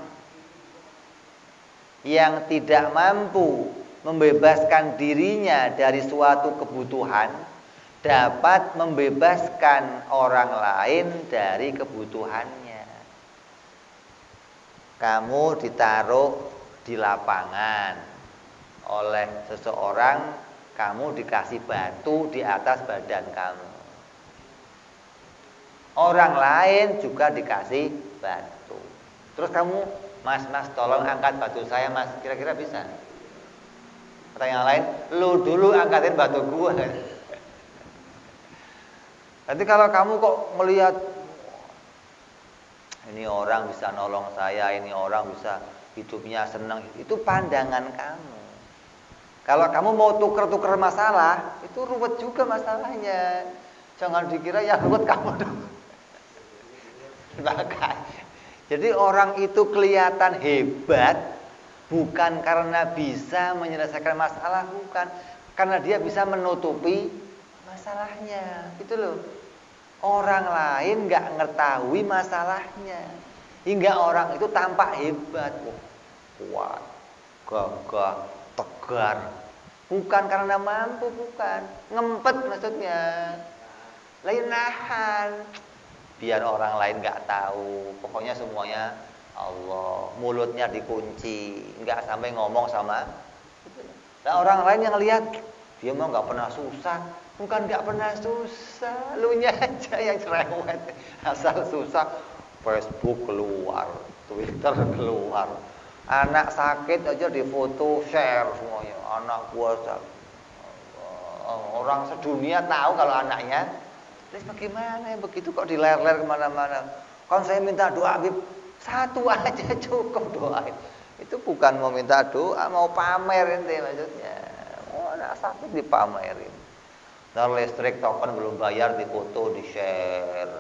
yang tidak mampu membebaskan dirinya dari suatu kebutuhan dapat membebaskan orang lain dari kebutuhannya? Kamu ditaruh di lapangan oleh seseorang, kamu dikasih batu di atas badan kamu. Orang lain juga dikasih batu. Terus kamu, mas tolong angkat batu saya mas, kira-kira bisa? Pertanyaan lain, lu dulu angkatin batu gua. Nanti kalau kamu kok melihat ini orang bisa nolong saya, ini orang bisa hidupnya senang, itu pandangan kamu. Kalau kamu mau tuker-tuker masalah, itu ruwet juga masalahnya. Jangan dikira yang ruwet kamu dong. Jadi orang itu kelihatan hebat bukan karena bisa menyelesaikan masalah, bukan karena dia bisa menutupi masalahnya. Itu loh. Orang lain nggak ngetahui masalahnya, hingga orang itu tampak hebat, kuat, gagah, tegar. Bukan karena mampu, bukan ngempet maksudnya, lain nahan. Biar orang lain nggak tahu, pokoknya semuanya Allah, mulutnya dikunci, nggak sampai ngomong sama. Nah, orang lain yang lihat dia mah nggak pernah susah, bukan nggak pernah susah, lu nya aja yang cerewet, asal susah. Facebook keluar, Twitter keluar, anak sakit aja difoto share semuanya, anak gua sakit. Orang sedunia tahu kalau anaknya. Terus bagaimana yang begitu kok diler-ler kemana-mana? Kan saya minta doa, Habib, satu aja cukup doain. Itu bukan mau minta doa, mau pamer ente maksudnya. Oh, anak sakit dipamerin. Dan listrik token belum bayar difoto, di-share.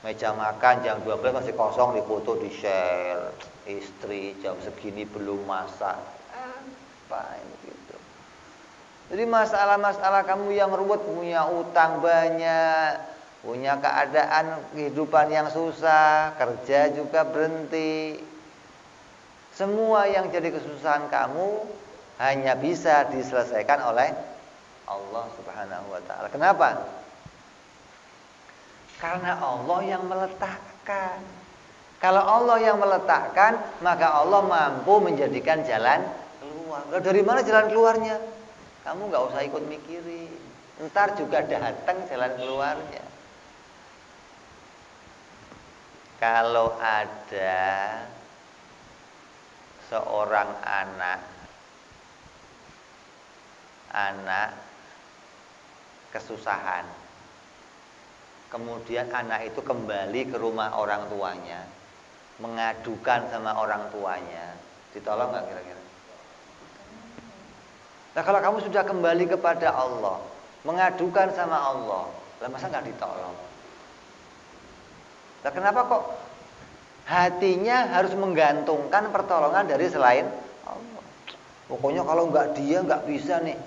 Meja makan jam 12 masih kosong difoto, di-share. Istri jam segini belum masak. Apa ini gitu. Jadi masalah-masalah kamu yang ruwet, punya utang banyak, punya keadaan kehidupan yang susah, kerja juga berhenti. Semua yang jadi kesusahan kamu hanya bisa diselesaikan oleh Allah Subhanahu wa taala. Kenapa? Karena Allah yang meletakkan. Kalau Allah yang meletakkan, maka Allah mampu menjadikan jalan keluar. Dari mana jalan keluarnya? Kamu nggak usah ikut mikirin, ntar juga datang jalan keluarnya. Kalau ada seorang anak kesusahan, kemudian anak itu kembali ke rumah orang tuanya, mengadukan sama orang tuanya, ditolong nggak kira-kira? Nah kalau kamu sudah kembali kepada Allah, mengadukan sama Allah, lah masa nggak ditolong? Nah kenapa kok hatinya harus menggantungkan pertolongan dari selain Allah? Pokoknya kalau nggak dia nggak bisa nih,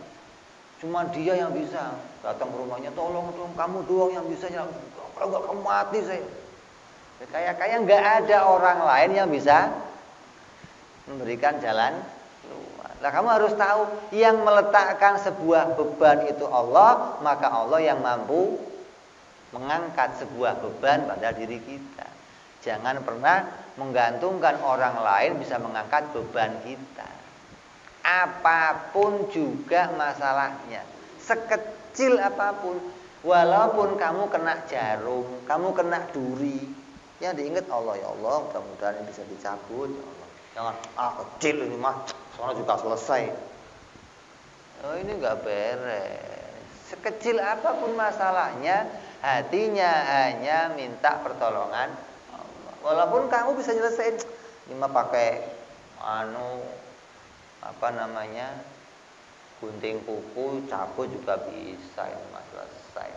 cuma dia yang bisa. Datang ke rumahnya, tolong dong, kamu doang yang bisa. Kalau nggak kamu mati saya. Kayak nggak ada orang lain yang bisa memberikan jalan keluar. Nah kamu harus tahu, yang meletakkan sebuah beban itu Allah, maka Allah yang mampu mengangkat sebuah beban pada diri kita. Jangan pernah menggantungkan orang lain bisa mengangkat beban kita. Apapun juga masalahnya, sekecil apapun, walaupun kamu kena jarum, kamu kena duri, ya diingat Allah, ya Allah, mudah-mudahan ini bisa dicabut, ya Allah. Jangan kecil ini mah, soalnya juga selesai. Oh ini nggak beres. Sekecil apapun masalahnya, hatinya hanya minta pertolongan Allah. Walaupun kamu bisa nyelesain, ini mah pakai gunting kuku, cabut juga bisa, ini mah selesai.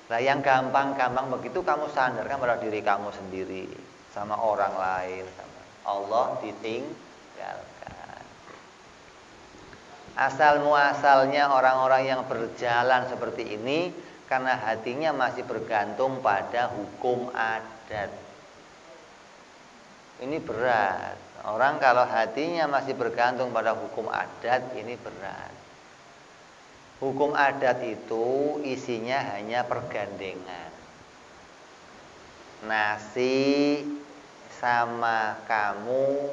Nah yang gampang-gampang begitu kamu sandarkan pada diri kamu sendiri, sama orang lain, sama Allah ditinggalkan. Asal muasalnya orang-orang yang berjalan seperti ini karena hatinya masih bergantung pada hukum adat. Ini berat. Orang kalau hatinya masih bergantung pada hukum adat, ini berat. Hukum adat itu isinya hanya pergandengan. Nasi sama kamu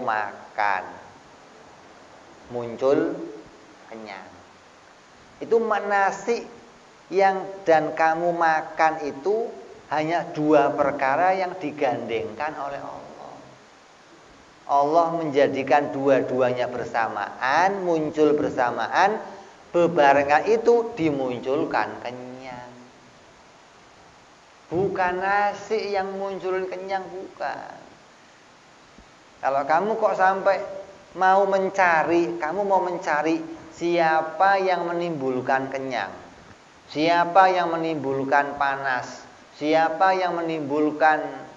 makan, muncul kenyang. Itu nasi yang dan kamu makan itu hanya dua perkara yang digandengkan oleh Allah. Allah menjadikan dua-duanya bersamaan, muncul bersamaan, bebarengan itu dimunculkan kenyang. Bukan nasi yang munculin kenyang, bukan. Kalau kamu kok sampai mau mencari siapa yang menimbulkan kenyang, siapa yang menimbulkan panas, siapa yang menimbulkan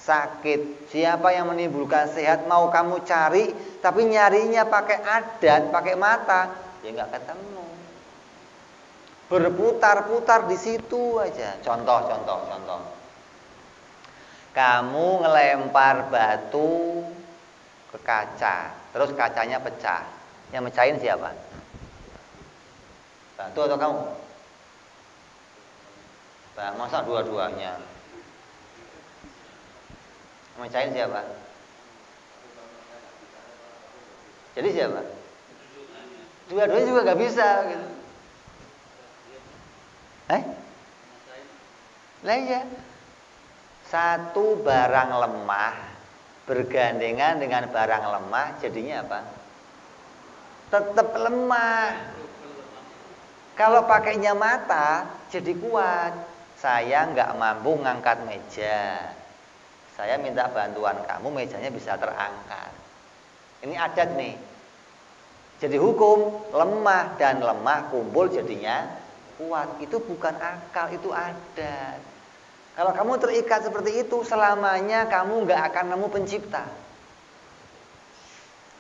sakit, siapa yang menimbulkan sehat, mau kamu cari, tapi nyarinya pakai adat, pakai mata, ya nggak ketemu. Berputar-putar di situ aja. Contoh. Kamu ngelempar batu ke kaca, terus kacanya pecah. Yang mecahin siapa? Batu atau kamu? Nah, masa dua-duanya? Mecahin siapa? Jadi siapa? Dua-duanya juga gak bisa gitu. Lah iya. Satu barang lemah bergandengan dengan barang lemah, jadinya apa? Tetap lemah. Kalau pakainya mata, jadi kuat. Saya nggak mampu ngangkat meja. Saya minta bantuan kamu, mejanya bisa terangkat. Ini adat nih. Jadi hukum, lemah dan lemah kumpul jadinya kuat. Itu bukan akal, itu adat. Kalau kamu terikat seperti itu, selamanya kamu nggak akan nemu pencipta.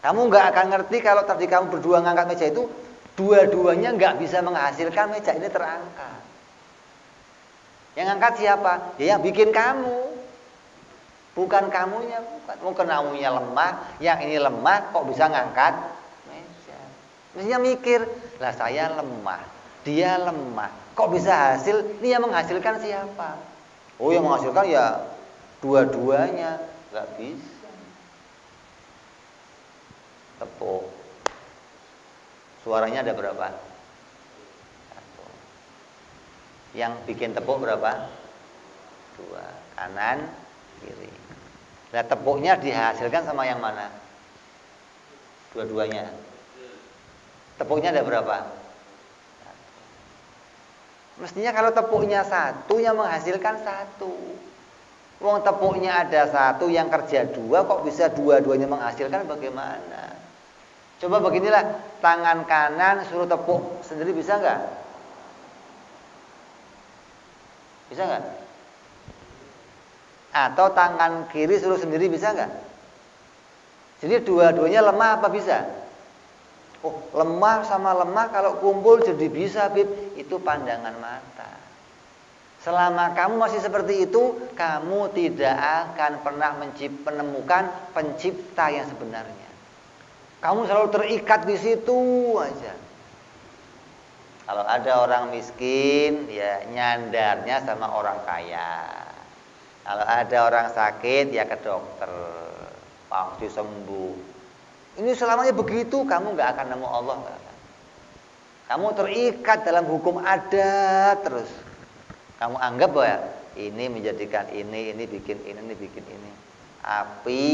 Kamu nggak akan ngerti kalau tadi kamu berdua ngangkat meja itu, dua-duanya nggak bisa menghasilkan meja ini terangkat. Yang ngangkat siapa? Ya yang bikin kamu. Bukan kamunya, bukan. Mungkin kamunya lemah, yang ini lemah kok bisa ngangkat meja. Mestinya mikir, lah saya lemah, dia lemah, kok bisa hasil? Ini yang menghasilkan siapa? Oh yang menghasilkan ya dua-duanya, nggak bisa. Tepuk. Suaranya ada berapa? Satu. Yang bikin tepuk berapa? Dua. Kanan, kiri. Nah, tepuknya dihasilkan sama yang mana? Dua-duanya. Tepuknya ada berapa? Mestinya kalau tepuknya satu yang menghasilkan satu. Wong tepuknya ada satu yang kerja dua, kok bisa dua-duanya menghasilkan, bagaimana? Coba beginilah, tangan kanan suruh tepuk sendiri bisa nggak? Bisa nggak? Atau tangan kiri suruh sendiri bisa nggak? Jadi dua-duanya lemah apa bisa? Oh, lemah sama lemah kalau kumpul jadi bisa, Bib. Itu pandangan mata. Selama kamu masih seperti itu, kamu tidak akan pernah menemukan pencipta yang sebenarnya. Kamu selalu terikat di situ aja. Kalau ada orang miskin, ya nyandarnya sama orang kaya. Kalau ada orang sakit, ya ke dokter. Pasti sembuh. Ini selamanya begitu, kamu nggak akan nemu Allah, nggak akan. Kamu terikat dalam hukum adat terus. Kamu anggap bahwa ini menjadikan ini bikin ini bikin ini. Api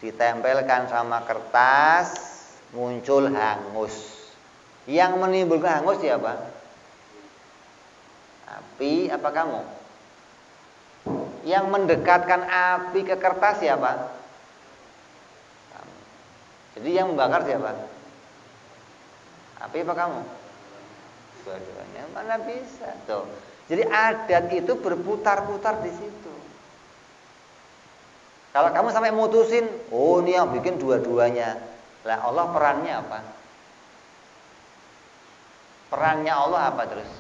ditempelkan sama kertas, muncul hangus. Yang menimbulkan hangus siapa? Api apa kamu? Yang mendekatkan api ke kertas siapa? Jadi yang membakar siapa? Api apa kamu? Dua-duanya. Mana bisa tuh. Jadi adat itu berputar-putar di situ. Kalau kamu sampai mutusin, oh ini yang bikin dua-duanya. Lah Allah perannya apa? Perannya Allah apa terus?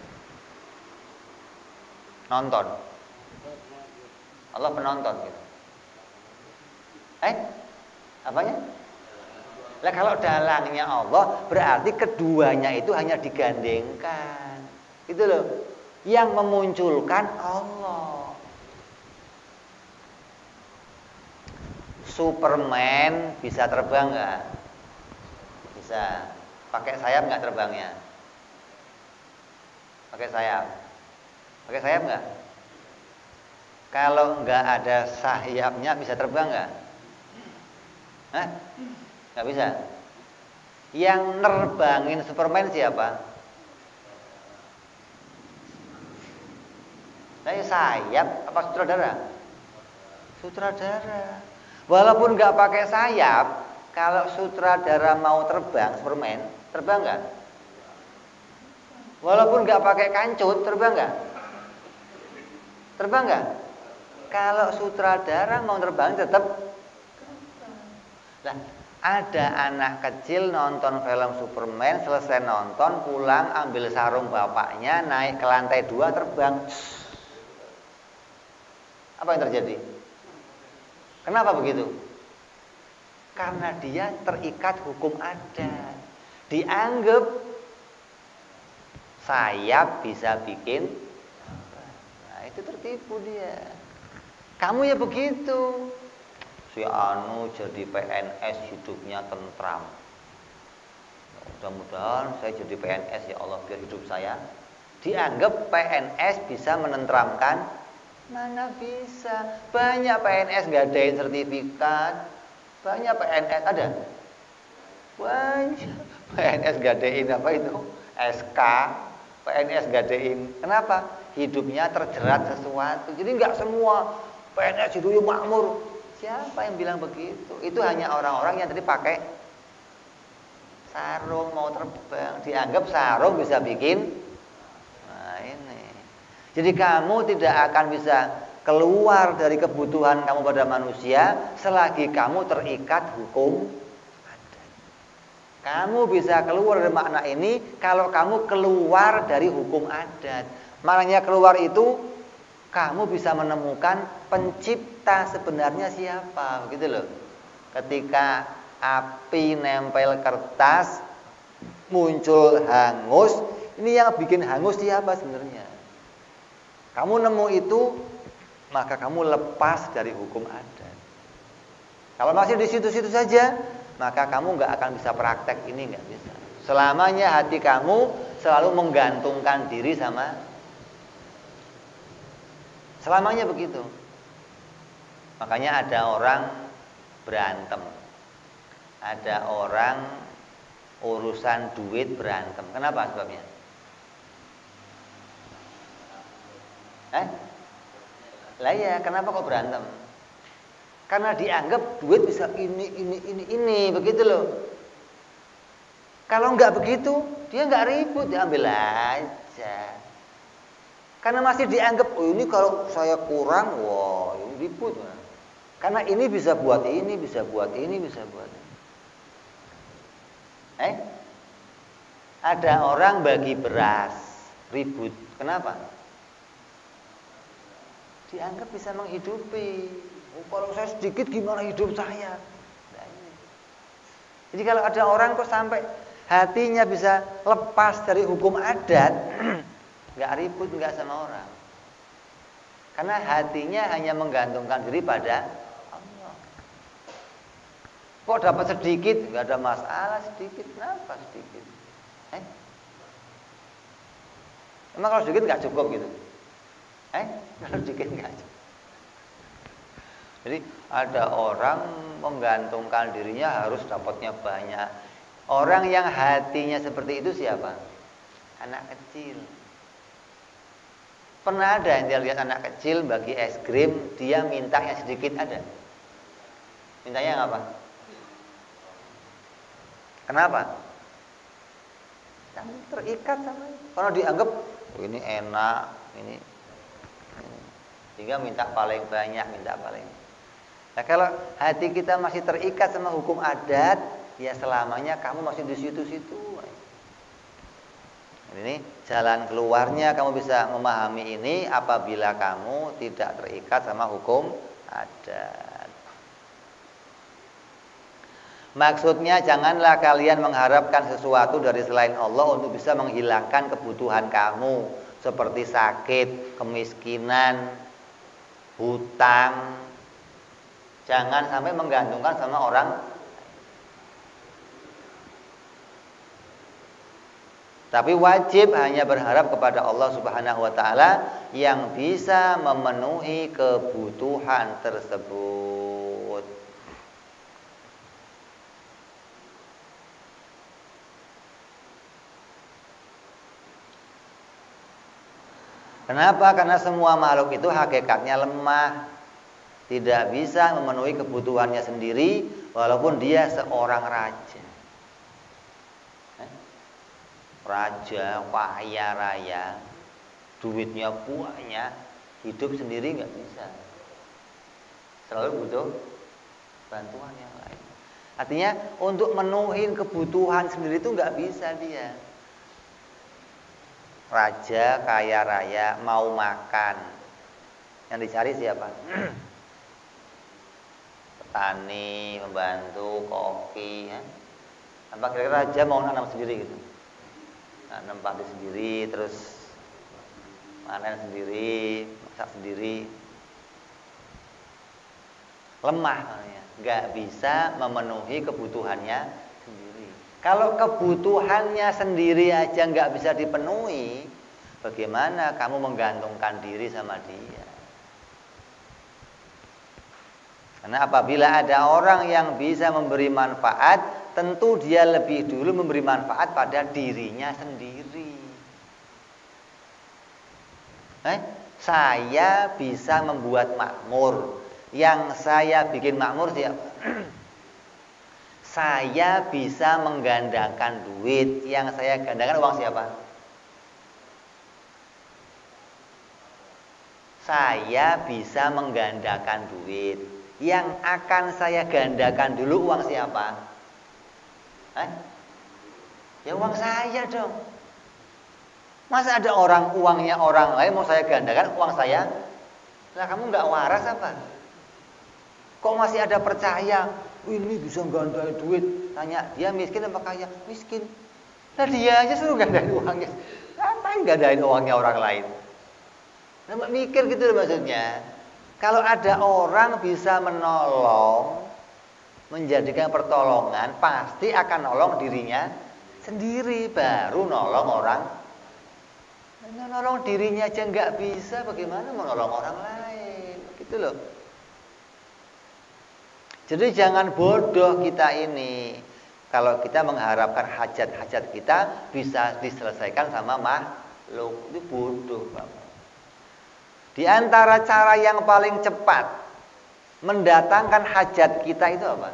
Nonton. Allah penonton gitu. Apanya? Lah kalau dalangnya Allah berarti keduanya itu hanya digandengkan. Gitu loh. Yang memunculkan Allah. Superman bisa terbang nggak? Bisa. Pakai sayap nggak terbangnya? Pakai sayap. Pakai sayap nggak? Kalau nggak ada sayapnya bisa terbang nggak? Hah? Nggak bisa. Yang nerbangin Superman siapa? Nah, sayap apa sutradara? Sutradara. Walaupun nggak pakai sayap, kalau sutradara mau terbang Superman, terbang nggak? Walaupun nggak pakai kancut, terbang nggak? Terbang nggak? Kalau sutradara mau terbang tetap. Lah, ada anak kecil nonton film Superman, selesai nonton, pulang ambil sarung bapaknya, naik ke lantai 2 terbang. Apa yang terjadi? Kenapa begitu? Karena dia terikat hukum adat. Dianggap sayap bisa bikin. Nah, itu tertipu dia. Kamu ya begitu. Si Anu jadi PNS hidupnya tentram. Mudah-mudahan saya jadi PNS ya Allah biar hidup saya. Dianggap PNS bisa menentramkan. Mana bisa. Banyak PNS nggak adain sertifikat. Banyak PNS ada. Banyak PNS nggak adain apa itu? SK. PNS nggak adain. Kenapa? Hidupnya terjerat sesuatu. Jadi nggak semua PNS hidupnya makmur. Siapa yang bilang begitu? Itu hanya orang-orang yang tadi pakai sarung mau terbang. Dianggap sarung bisa bikin. Nah ini. Jadi kamu tidak akan bisa keluar dari kebutuhan kamu pada manusia selagi kamu terikat hukum adat. Kamu bisa keluar dari makna ini kalau kamu keluar dari hukum adat. Maknanya keluar itu kamu bisa menemukan pencipta sebenarnya siapa, begitu loh. Ketika api nempel kertas, muncul hangus, ini yang bikin hangus siapa sebenarnya? Kamu nemu itu, maka kamu lepas dari hukum adat. Kalau masih di situ-situ saja, maka kamu nggak akan bisa praktek ini, nggak bisa. Selamanya hati kamu selalu menggantungkan diri sama. Selamanya begitu. Makanya ada orang berantem, ada orang urusan duit berantem. Kenapa sebabnya? Lah ya, kenapa kok berantem? Karena dianggap duit bisa ini, begitu loh. Kalau nggak begitu, dia nggak ribut, diambil aja. Karena masih dianggap, oh ini kalau saya kurang, wah ini ribut. Karena ini bisa buat ini, bisa buat ini, bisa buat ini. Ada orang bagi beras, ribut. Kenapa? Dianggap bisa menghidupi. Oh, kalau saya sedikit gimana hidup saya? Nah, ini. Jadi kalau ada orang kok sampai hatinya bisa lepas dari hukum adat, nggak ribut, nggak sama orang. Karena hatinya hanya menggantungkan diri pada Allah. Kok dapat sedikit, nggak ada masalah sedikit. Kenapa sedikit? Emang kalau sedikit nggak cukup gitu? Kalau sedikit nggak cukup. Jadi ada orang menggantungkan dirinya harus dapatnya banyak. Orang yang hatinya seperti itu siapa? Anak kecil. Pernah ada yang dia lihat anak kecil bagi es krim, dia minta yang sedikit, ada? Mintanya apa? Kenapa? Karena terikat sama itu. Karena dianggap oh, ini enak, ini. Sehingga minta paling banyak, minta paling. Nah, kalau hati kita masih terikat sama hukum adat, ya selamanya kamu masih di situ-situ. Ini jalan keluarnya kamu bisa memahami ini apabila kamu tidak terikat sama hukum adat. Maksudnya janganlah kalian mengharapkan sesuatu dari selain Allah untuk bisa menghilangkan kebutuhan kamu seperti sakit, kemiskinan, hutang. Jangan sampai menggantungkan sama orang. Tapi wajib hanya berharap kepada Allah Subhanahu wa taala yang bisa memenuhi kebutuhan tersebut. Kenapa? Karena semua makhluk itu hakikatnya lemah. Tidak bisa memenuhi kebutuhannya sendiri walaupun dia seorang raja. Raja kaya raya, duitnya banyak, hidup sendiri nggak bisa. Selalu butuh bantuan yang lain. Artinya untuk memenuhi kebutuhan sendiri itu nggak bisa dia. Raja kaya raya mau makan, yang dicari siapa? Petani, membantu, koki, ya. Apa kira-kira raja mau nanam sendiri gitu? Nanam padi sendiri, terus panen sendiri, masak sendiri. Lemah namanya, nggak bisa memenuhi kebutuhannya sendiri. Kalau kebutuhannya sendiri aja nggak bisa dipenuhi, bagaimana kamu menggantungkan diri sama dia? Karena apabila ada orang yang bisa memberi manfaat, tentu dia lebih dulu memberi manfaat pada dirinya sendiri. Saya bisa membuat makmur. Yang saya bikin makmur siapa? Saya bisa menggandakan duit. Yang saya gandakan uang siapa? Saya bisa menggandakan duit. Yang akan saya gandakan dulu uang siapa? Ya uang saya dong. Masa ada orang uangnya orang lain mau saya gandakan uang saya? Lah kamu nggak waras apa? Kok masih ada percaya? Ini bisa gandain duit. Tanya dia miskin apa kaya? Miskin. Nah dia aja suruh gandain uangnya. Ngapain gandain uangnya orang lain? Nah, mikir gitu loh maksudnya. Kalau ada orang bisa menolong, menjadikan pertolongan, pasti akan nolong dirinya sendiri, baru nolong orang. Nolong dirinya aja nggak bisa, bagaimana mau nolong orang lain? Gitu loh. Jadi jangan bodoh kita ini. Kalau kita mengharapkan hajat-hajat kita bisa diselesaikan sama makhluk, itu bodoh banget. Di antara cara yang paling cepat mendatangkan hajat kita itu apa?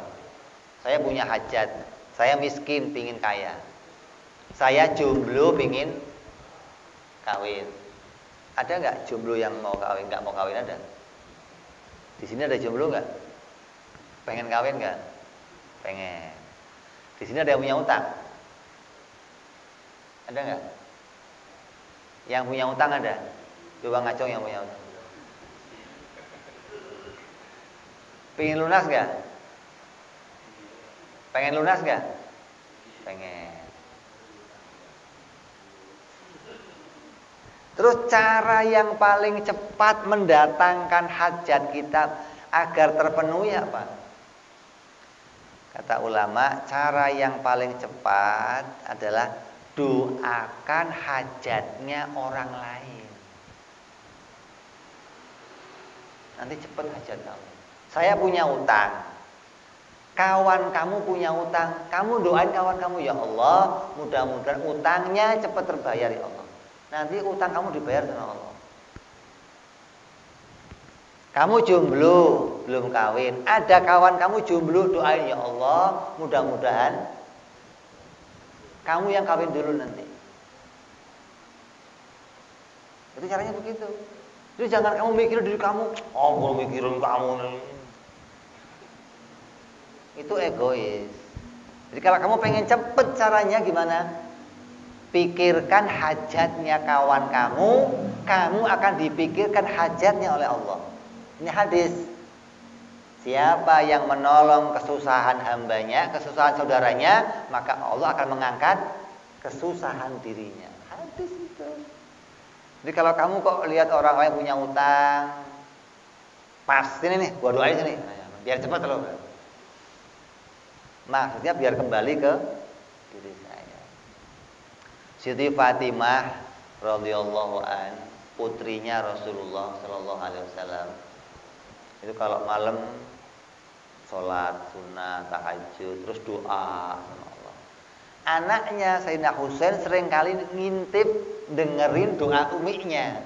Saya punya hajat, saya miskin pingin kaya, saya jomblo pingin kawin. Ada nggak jomblo yang mau kawin? Nggak mau kawin ada? Di sini ada jomblo nggak? Pengen kawin nggak? Pengen. Di sini ada yang punya utang? Ada nggak? Yang punya utang ada? Coba ngacong yang punya utang. Pengen lunas nggak? Pengen lunas nggak? Pengen. Terus cara yang paling cepat mendatangkan hajat kita agar terpenuhi apa? Kata ulama, cara yang paling cepat adalah doakan hajatnya orang lain. Nanti cepat hajat kamu. Saya punya utang, kawan kamu punya utang, kamu doain kawan kamu, ya Allah, mudah-mudahan utangnya cepat terbayar ya Allah. Nanti utang kamu dibayar sama Allah. Kamu jomblo, belum kawin, ada kawan kamu jomblo, doain ya Allah, mudah-mudahan kamu yang kawin dulu nanti. Itu caranya begitu. Jadi jangan kamu mikir diri kamu, oh gue mikirin kamu nih. Itu egois. Jadi kalau kamu pengen cepet caranya gimana? Pikirkan hajatnya kawan kamu, kamu akan dipikirkan hajatnya oleh Allah. Ini hadis. Siapa yang menolong kesusahan hambanya, kesusahan saudaranya, maka Allah akan mengangkat kesusahan dirinya. Hadis itu. Jadi kalau kamu kok lihat orang lain punya utang, pas sini nih, gua doain sini, biar cepat loh. Maksudnya biar kembali ke diri saya. Siti Fatimah radhiyallahu an, putrinya Rasulullah sallallahu alaihi wasallam. Itu kalau malam sholat sunnah, tahajud, terus doa sama Allah. Anaknya Sayyidina Husain seringkali ngintip dengerin doa uminya.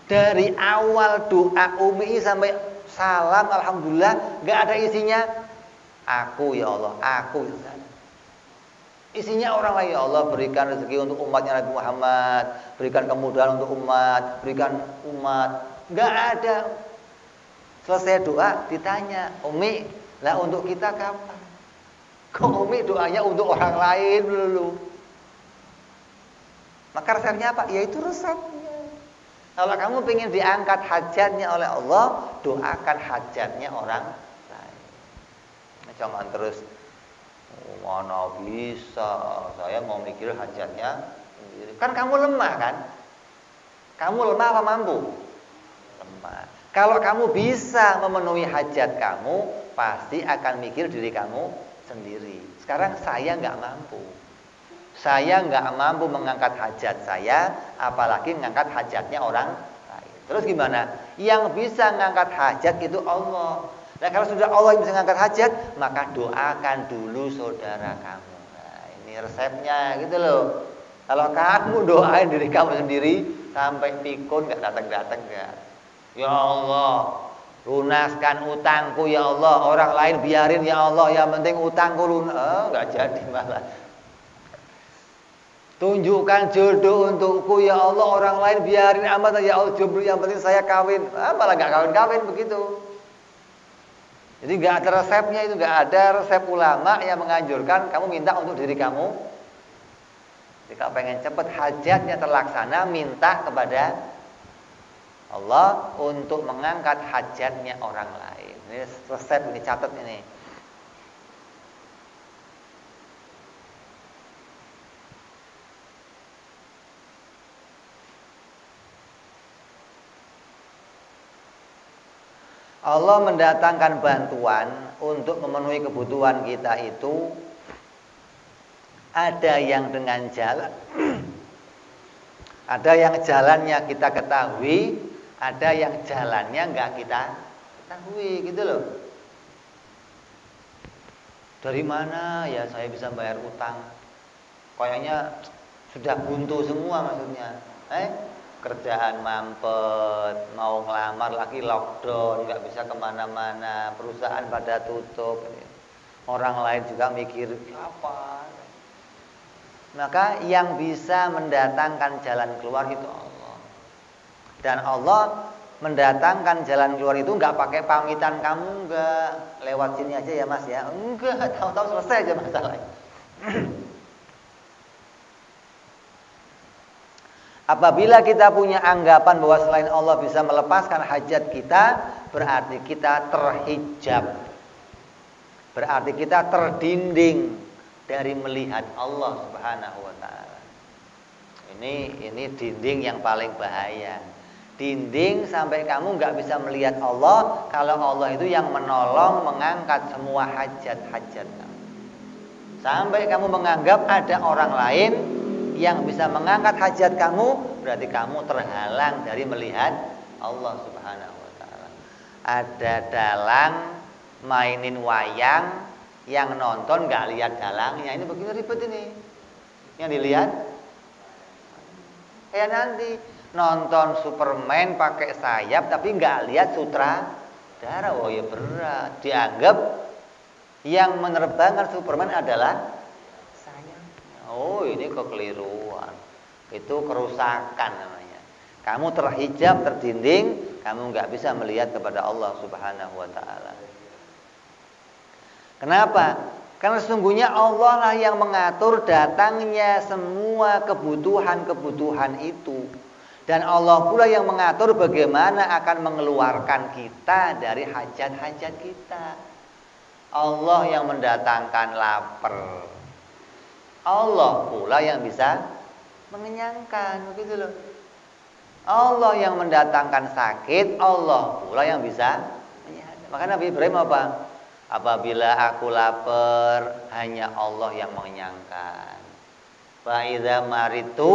Dari awal doa umi sampai salam alhamdulillah nggak ada isinya aku ya Allah, aku ya Allah. Isinya orang lain, ya Allah berikan rezeki untuk umatnya Nabi Muhammad, berikan kemudahan untuk umat, berikan umat. Nggak ada. Selesai doa ditanya, Umi, lah untuk kita kapan? Kok Umi doanya untuk orang lain dulu? Maka resepnya apa? Ya itu resepnya. Kalau kamu ingin diangkat hajatnya oleh Allah, doakan hajatnya orang lain. Jangan terus mana bisa, saya mau mikir hajatnya sendiri. Kan kamu lemah kan? Kamu lemah apa mampu? Lemah. Kalau kamu bisa memenuhi hajat kamu, pasti akan mikir diri kamu sendiri. Sekarang saya nggak mampu. Saya nggak mampu mengangkat hajat saya, apalagi mengangkat hajatnya orang lain. Terus gimana? Yang bisa mengangkat hajat itu Allah. Nah kalau sudah Allah yang bisa mengangkat hajat, maka doakan dulu saudara kamu. Nah ini resepnya gitu loh. Kalau kamu doain diri kamu sendiri, sampai pikun nggak datang-datang nggak. Ya Allah, lunaskan utangku ya Allah. Orang lain biarin ya Allah, yang penting utangku lunas. Nggak jadi malah. Tunjukkan jodoh untukku ya Allah, orang lain biarin amat ya Allah, jodoh yang penting saya kawin. Malah nggak kawin-kawin begitu. Jadi nggak ada resepnya itu, nggak ada resep ulama yang menganjurkan kamu minta untuk diri kamu. Jika pengen cepat hajatnya terlaksana, minta kepada Allah untuk mengangkat hajatnya orang lain. Ini resep, ini catat ini. Allah mendatangkan bantuan untuk memenuhi kebutuhan kita itu ada yang dengan jalan, ada yang jalannya kita ketahui, ada yang jalannya nggak kita ketahui, gitu loh. Dari mana ya saya bisa bayar utang? Kayaknya sudah buntu semua maksudnya. Kerjaan mampet, mau ngelamar lagi lockdown, nggak bisa kemana-mana, perusahaan pada tutup, orang lain juga mikir apa. Maka yang bisa mendatangkan jalan keluar itu Allah. Dan Allah mendatangkan jalan keluar itu nggak pakai pamitan kamu, nggak lewat sini aja ya mas ya, enggak, tahu-tahu selesai aja masalahnya. Apabila kita punya anggapan bahwa selain Allah bisa melepaskan hajat kita, berarti kita terhijab. Berarti kita terdinding dari melihat Allah Subhanahu wa taala. Ini dinding yang paling bahaya. Dinding sampai kamu nggak bisa melihat Allah kalau Allah itu yang menolong mengangkat semua hajat-hajat kamu. Sampai kamu menganggap ada orang lain yang bisa mengangkat hajat kamu, berarti kamu terhalang dari melihat Allah Subhanahu wa taala. Ada dalang mainin wayang, yang nonton nggak lihat dalangnya. Ini begini ribet ini. Yang dilihat kayak nanti nonton Superman pakai sayap tapi nggak lihat sutradara. Oh ya berat. Dianggap yang menerbangkan Superman adalah oh ini kekeliruan, itu kerusakan namanya. Kamu terhijab, terdinding, kamu nggak bisa melihat kepada Allah Subhanahu wa taala. Kenapa? Karena sesungguhnya Allah lah yang mengatur datangnya semua kebutuhan-kebutuhan itu. Dan Allah pula yang mengatur bagaimana akan mengeluarkan kita dari hajat-hajat kita. Allah yang mendatangkan lapar, Allah pula yang bisa mengenyangkan, begitu loh. Allah yang mendatangkan sakit, Allah pula yang bisa menyehatkan. Maka Nabi Ibrahim apa? Apabila aku lapar, hanya Allah yang mengenyangkan. Fa idza maritu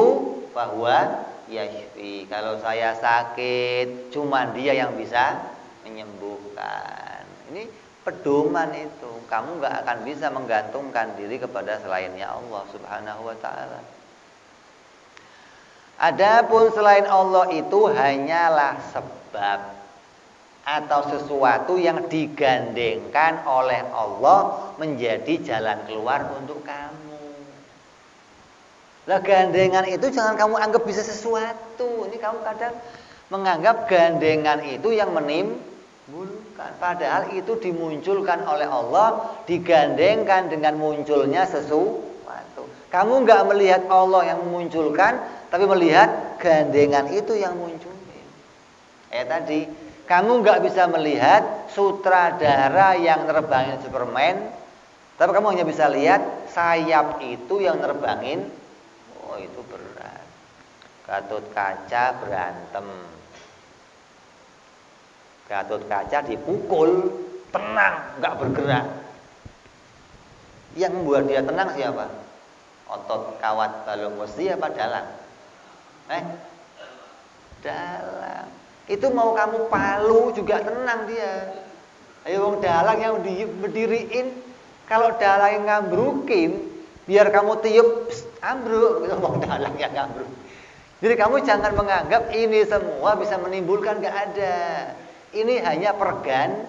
fahuwa yashfi. Kalau saya sakit, cuma Dia yang bisa menyembuhkan. Ini pedoman itu, kamu nggak akan bisa menggantungkan diri kepada selainnya Allah Subhanahu wa taala. Adapun selain Allah itu hanyalah sebab atau sesuatu yang digandengkan oleh Allah menjadi jalan keluar untuk kamu. Lah gandengan itu jangan kamu anggap bisa sesuatu. Ini kamu kadang menganggap gandengan itu yang menimbulkan, padahal itu dimunculkan oleh Allah, digandengkan dengan munculnya sesuatu. Kamu nggak melihat Allah yang memunculkan, tapi melihat gandengan itu yang munculin. Tadi kamu nggak bisa melihat sutradara yang nerbangin Superman, tapi kamu hanya bisa lihat sayap itu yang nerbangin. Oh itu berat. Gatot Kaca berantem, Gatot Kaca dipukul, tenang, nggak bergerak. Yang membuat dia tenang siapa? Otot kawat balung besi apa dalang? Dalang. Itu mau kamu palu juga tenang dia. Ayo wong dalang yang berdiriin, kalau dalang yang ngambrukin, biar kamu tiup ambruk, wong dalang yang ngambruk. Jadi kamu jangan menganggap ini semua bisa menimbulkan, nggak ada. Ini hanya pergan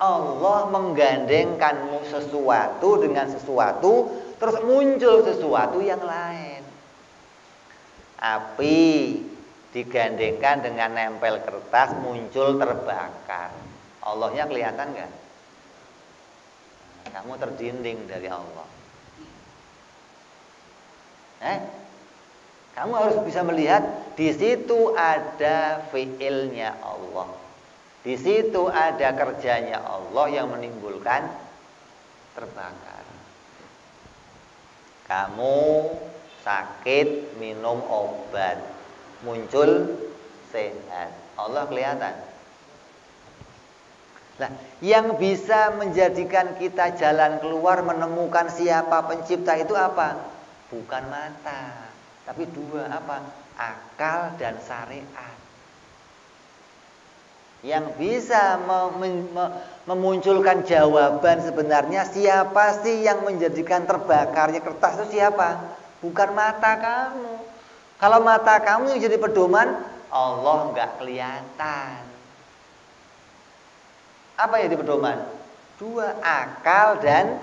Allah menggandengkanmu sesuatu dengan sesuatu, terus muncul sesuatu yang lain. Api digandengkan dengan nempel kertas, muncul terbakar. Allahnya kelihatan nggak? Kamu terdinding dari Allah. Kamu harus bisa melihat di situ ada fiilnya Allah. Di situ ada kerjanya Allah yang menimbulkan terbakar. Kamu sakit minum obat, muncul sehat. Allah kelihatan. Nah, yang bisa menjadikan kita jalan keluar menemukan siapa pencipta itu apa? Bukan mata, tapi dua apa? Akal dan syariat. Yang bisa memunculkan jawaban sebenarnya siapa sih yang menjadikan terbakarnya kertas itu siapa? Bukan mata kamu. Kalau mata kamu yang jadi pedoman, Allah nggak kelihatan. Apa yang jadi pedoman? Dua, akal dan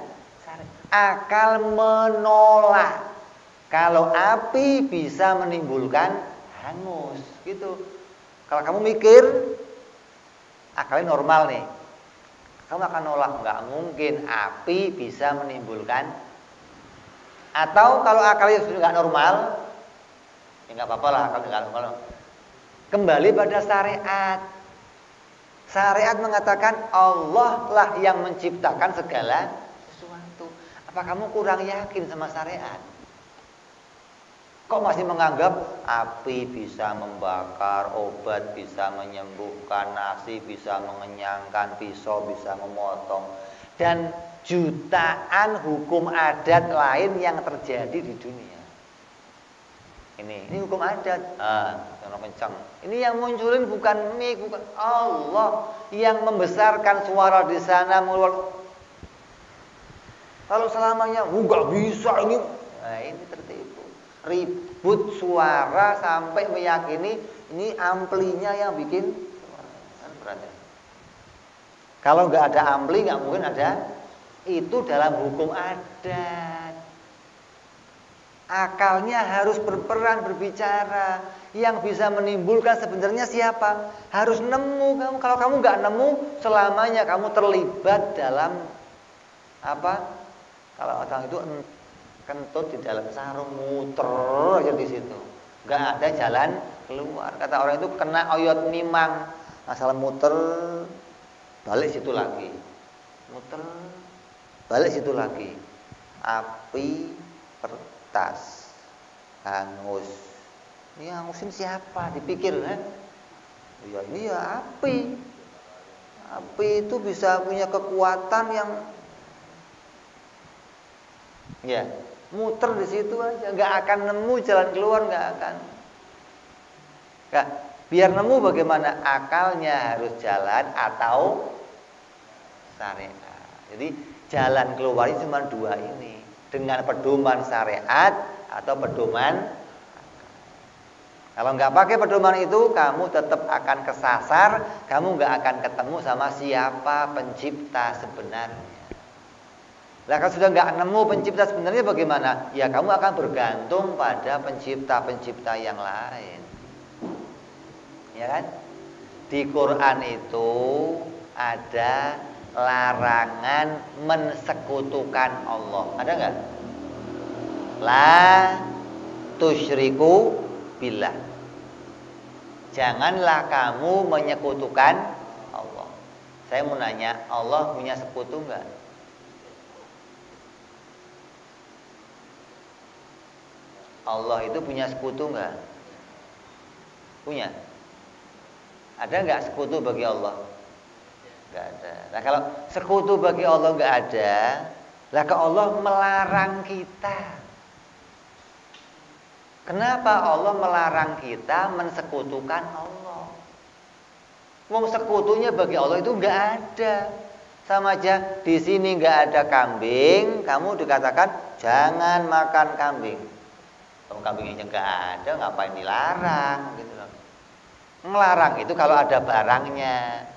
akal menolak. Kalau api bisa menimbulkan hangus, gitu. Kalau kamu mikir, akalnya normal nih, kamu akan nolak, nggak mungkin api bisa menimbulkan. Atau kalau akalnya sudah nggak normal, ya nggak apa-apa lah kalau nggak normal. Kembali pada syariat. Syariat mengatakan Allah lah yang menciptakan segala sesuatu. Apa kamu kurang yakin sama syariat? Kok masih menganggap api bisa membakar, obat bisa menyembuhkan, nasi bisa mengenyangkan, pisau bisa memotong, dan jutaan hukum adat lain yang terjadi di dunia. Ini hukum adat. Kencang. Ini yang munculin bukan mik, bukan Allah yang membesarkan suara di sana. Kalau selamanya nggak bisa ini, nah ini tertipu. Ribut suara sampai meyakini ini amplinya yang bikin suara. Kalau nggak ada ampli nggak mungkin ada. Itu dalam hukum adat. Akalnya harus berperan, berbicara. Yang bisa menimbulkan sebenarnya siapa? Harus nemu kamu. Kalau kamu nggak nemu, selamanya kamu terlibat dalam apa? Kalau orang itu kentut di dalam sarung, muter aja di situ, nggak ada jalan keluar. Kata orang itu kena oyot mimang, asal muter, balik situ lagi, muter, balik situ lagi. Api kertas hangus, ini hangusin siapa? Dipikir, ya ini ya api. Api itu bisa punya kekuatan yang ya muter di situ aja, nggak akan nemu jalan keluar, nggak akan. Nggak, biar nemu bagaimana? Akalnya harus jalan atau syariat. Jadi jalan keluarnya cuma dua ini, dengan pedoman syariat atau pedoman akal. Kalau nggak pakai pedoman itu, kamu tetap akan kesasar, kamu nggak akan ketemu sama siapa pencipta sebenarnya. Lah kalau sudah nggak nemu pencipta sebenarnya bagaimana? Ya kamu akan bergantung pada pencipta-pencipta yang lain. Ya kan? Di Quran itu ada larangan mensekutukan Allah. Ada nggak? La tusyriku billah. Janganlah kamu menyekutukan Allah. Saya mau nanya, Allah punya sekutu nggak? Allah itu punya sekutu enggak? Punya? Ada enggak sekutu bagi Allah? Enggak ada. Nah kalau sekutu bagi Allah enggak ada, lah ke Allah melarang kita. Kenapa Allah melarang kita mensekutukan Allah? Wong sekutunya bagi Allah itu enggak ada. Sama aja di sini enggak ada kambing, kamu dikatakan jangan makan kambing. Kambing aja nggak ada, ngapain dilarang gitu loh. Ngelarang itu kalau ada barangnya.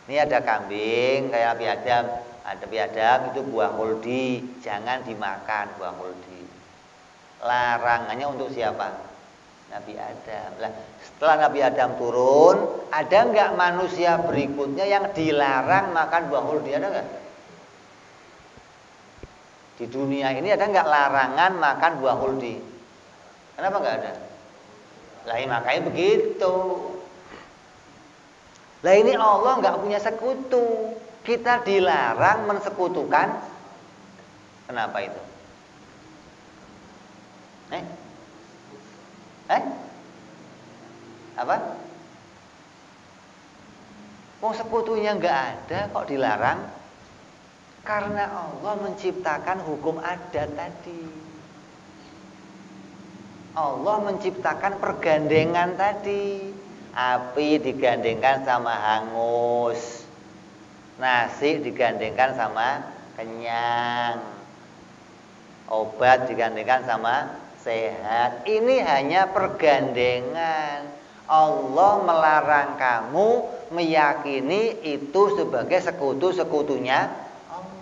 Ini ada kambing kayak Nabi Adam, ada Nabi Adam itu buah kuldi, jangan dimakan buah kuldi. Larangannya untuk siapa? Nabi Adam. Lah, setelah Nabi Adam turun, ada nggak manusia berikutnya yang dilarang makan buah kuldi? Ada nggak? Di dunia ini ada nggak larangan makan buah kuldi? Kenapa nggak ada? Lah makanya begitu. Lah ini Allah nggak punya sekutu. Kita dilarang mensekutukan. Kenapa itu? Apa? Wong sekutunya nggak ada kok dilarang? Karena Allah menciptakan hukum adat tadi. Allah menciptakan pergandengan tadi. Api digandengkan sama hangus, nasi digandengkan sama kenyang, obat digandengkan sama sehat. Ini hanya pergandengan. Allah melarang kamu meyakini itu sebagai sekutu-sekutunya Allah.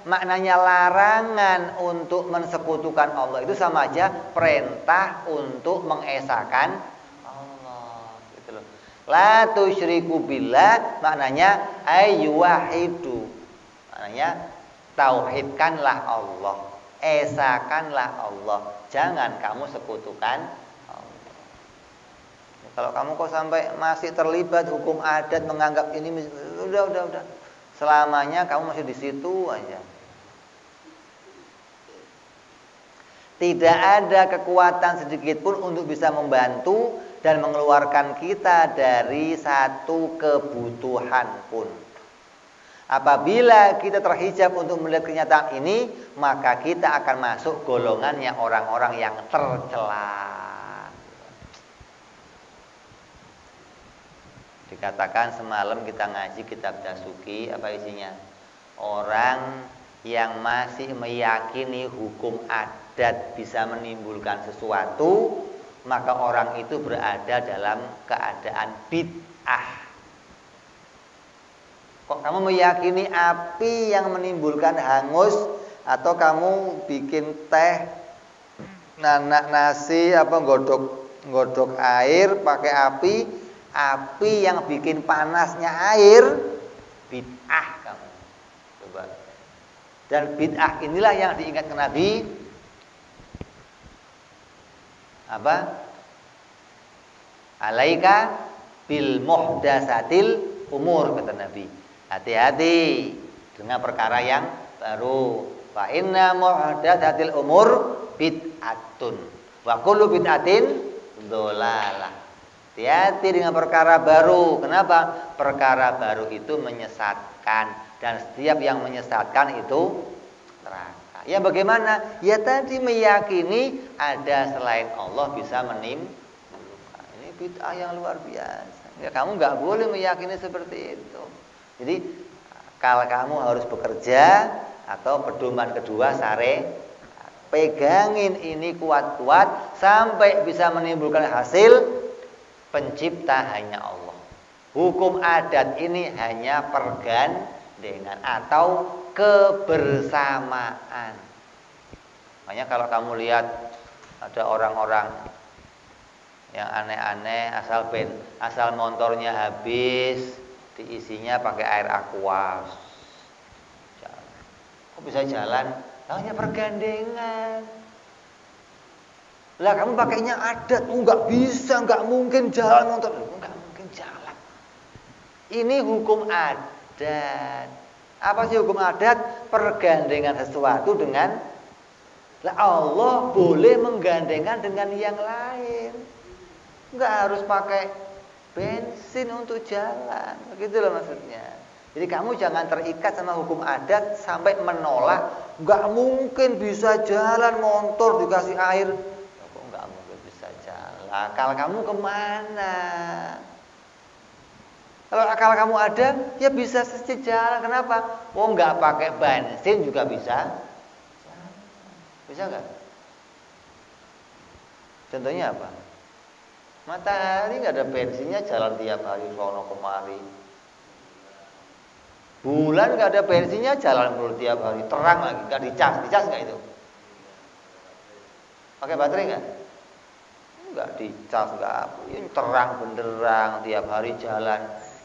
Maknanya larangan untuk mensekutukan Allah itu sama aja perintah untuk mengesahkan Allah, gitu loh. La tusyriku billah maknanya ayyuwahidu. Maknanya tauhidkanlah Allah, esahkanlah Allah, jangan kamu sekutukan Allah. Kalau kamu kok sampai masih terlibat hukum adat, menganggap ini udah. Selamanya kamu masih di situ aja. Tidak ada kekuatan sedikit pun untuk bisa membantu dan mengeluarkan kita dari satu kebutuhan pun. Apabila kita terhijab untuk melihat kenyataan ini, maka kita akan masuk golongannya orang-orang yang tercela. Dikatakan semalam kita ngaji kitab Dasuki, apa isinya? Orang yang masih meyakini hukum adat bisa menimbulkan sesuatu, maka orang itu berada dalam keadaan bid'ah. Kok kamu meyakini api yang menimbulkan hangus, atau kamu bikin teh, nanak nasi, apa godok air pakai api yang bikin panasnya air, bid'ah kamu. Coba. Dan bid'ah inilah yang diingatkan Nabi apa? Alaika bil muhdatsatil umur, kata Nabi. Hati-hati dengan perkara yang baru. Fa inna muhdatsatil umur bid'atun wa kullu bid'atin dhalalah. Hati-hati dengan perkara baru. Kenapa? Perkara baru itu menyesatkan, dan setiap yang menyesatkan itu neraka. Ya bagaimana? Ya tadi meyakini ada selain Allah bisa menimbulkan. Ini bid'ah yang luar biasa. Ya kamu nggak boleh meyakini seperti itu. Jadi kalau kamu harus bekerja, atau pedoman kedua pegangin ini kuat-kuat sampai bisa menimbulkan hasil. Pencipta hanya Allah. Hukum adat ini hanya pergandengan atau kebersamaan. Makanya kalau kamu lihat ada orang-orang yang aneh-aneh, asal motornya habis, diisinya pakai air aqua. Kok bisa jalan? Hanya pergandengan. Lah kamu pakainya adat, nggak bisa, nggak mungkin jalan motor, nggak mungkin jalan. Ini hukum adat. Apa sih hukum adat? Pergandengan sesuatu dengan lah Allah boleh menggandengkan dengan yang lain. Nggak harus pakai bensin untuk jalan, begitu loh maksudnya. Jadi kamu jangan terikat sama hukum adat sampai menolak. Nggak mungkin bisa jalan motor dikasih air. Akal kamu kemana? Kalau akal kamu ada, ya bisa sejalan. Kenapa? Oh nggak pakai bensin juga bisa. Bisa nggak? Contohnya apa? Matahari nggak ada bensinnya, jalan tiap hari sono kemari. Bulan nggak ada bensinnya, jalan terus tiap hari. Terang lagi, nggak dicas nggak itu? Pakai baterai nggak? Enggak dicas, enggak apa, ini terang benderang tiap hari jalan.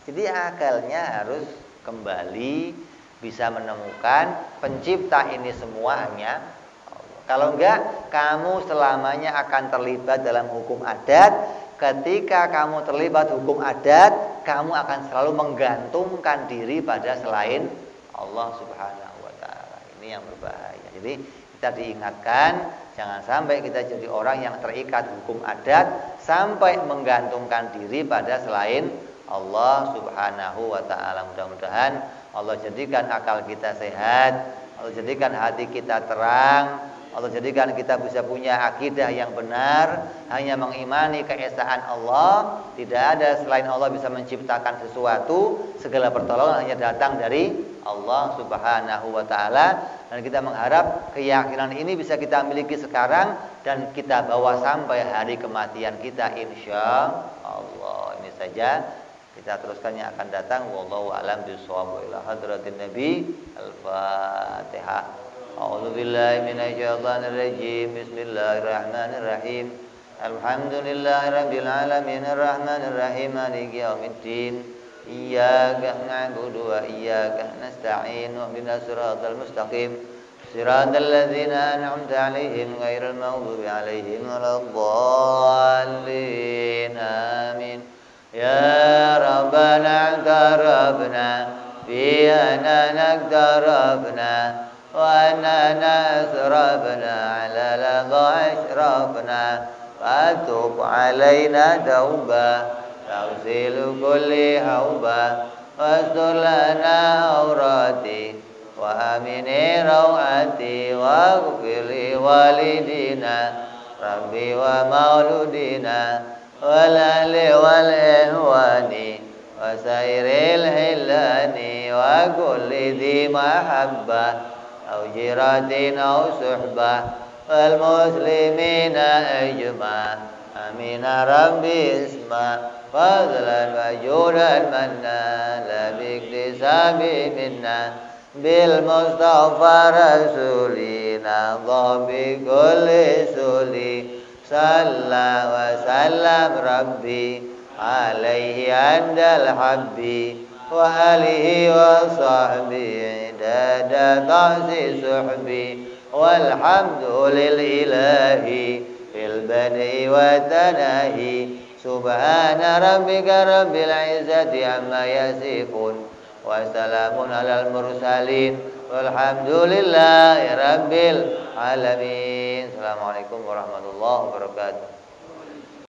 Jadi akalnya harus kembali bisa menemukan pencipta ini semua hanya Allah. Kalau enggak, kamu selamanya akan terlibat dalam hukum adat. Ketika kamu terlibat hukum adat, kamu akan selalu menggantungkan diri pada selain Allah Subhanahu wa taala. Ini yang berbahaya. Jadi kita diingatkan, jangan sampai kita jadi orang yang terikat hukum adat sampai menggantungkan diri pada selain Allah Subhanahu wa taala. Mudah-mudahan Allah jadikan akal kita sehat, Allah jadikan hati kita terang, Allah jadikan kita bisa punya akidah yang benar, hanya mengimani keesaan Allah, tidak ada selain Allah bisa menciptakan sesuatu, segala pertolongan hanya datang dari Allah Subhanahu wa taala, dan kita mengharap keyakinan ini bisa kita miliki sekarang dan kita bawa sampai hari kematian kita insya Allah. Ini saja, kita teruskan yang akan datang. Wallahu a'lam bishawab. Wa ila hadratin nabi. Al-Fatihah. A'udzu billahi minasy syaithanir rajim. Bismillahirrahmanirrahim. Alhamdulillahirabbil alamin arrahmanir rahim maliki yaumiddin. Iyyaka na'budu wa iyyaka nasta'in. Ihdinas siratal mustaqim. Siratal ladzina an'amta 'alaihim ghairil maghdubi 'alaihim waladdallin. Amin. Ya Rabbana aqtarabna bi anana aqtarabna wa anana asrafna ala lagha ashrafna fatub alaina tauba tawsil kulli hauba wastur lana aurati wa amini rawati wa ghfir walidina rabbi wa mauludina wal ali wal ihwani wa sairil hilani wa kulli dhi mahabbah aw jiratin aw suhbah wal muslimina ajma amin rabbi isma fadlan wa judan manna la biktisabi minna bil mustafa rasulina dhabi kulli suli salla wa sallam rabbi alaihi andal habbi wa alihi wa sahbihi dada ta'zi suhbi walhamdu lil ilahi fil badi wa tanahi subhana rabbika rabbil izzati amma yasifun wa salamun alal mursalin walhamdulillahi rabbil alamin. Assalamualaikum warahmatullahi wabarakatuh.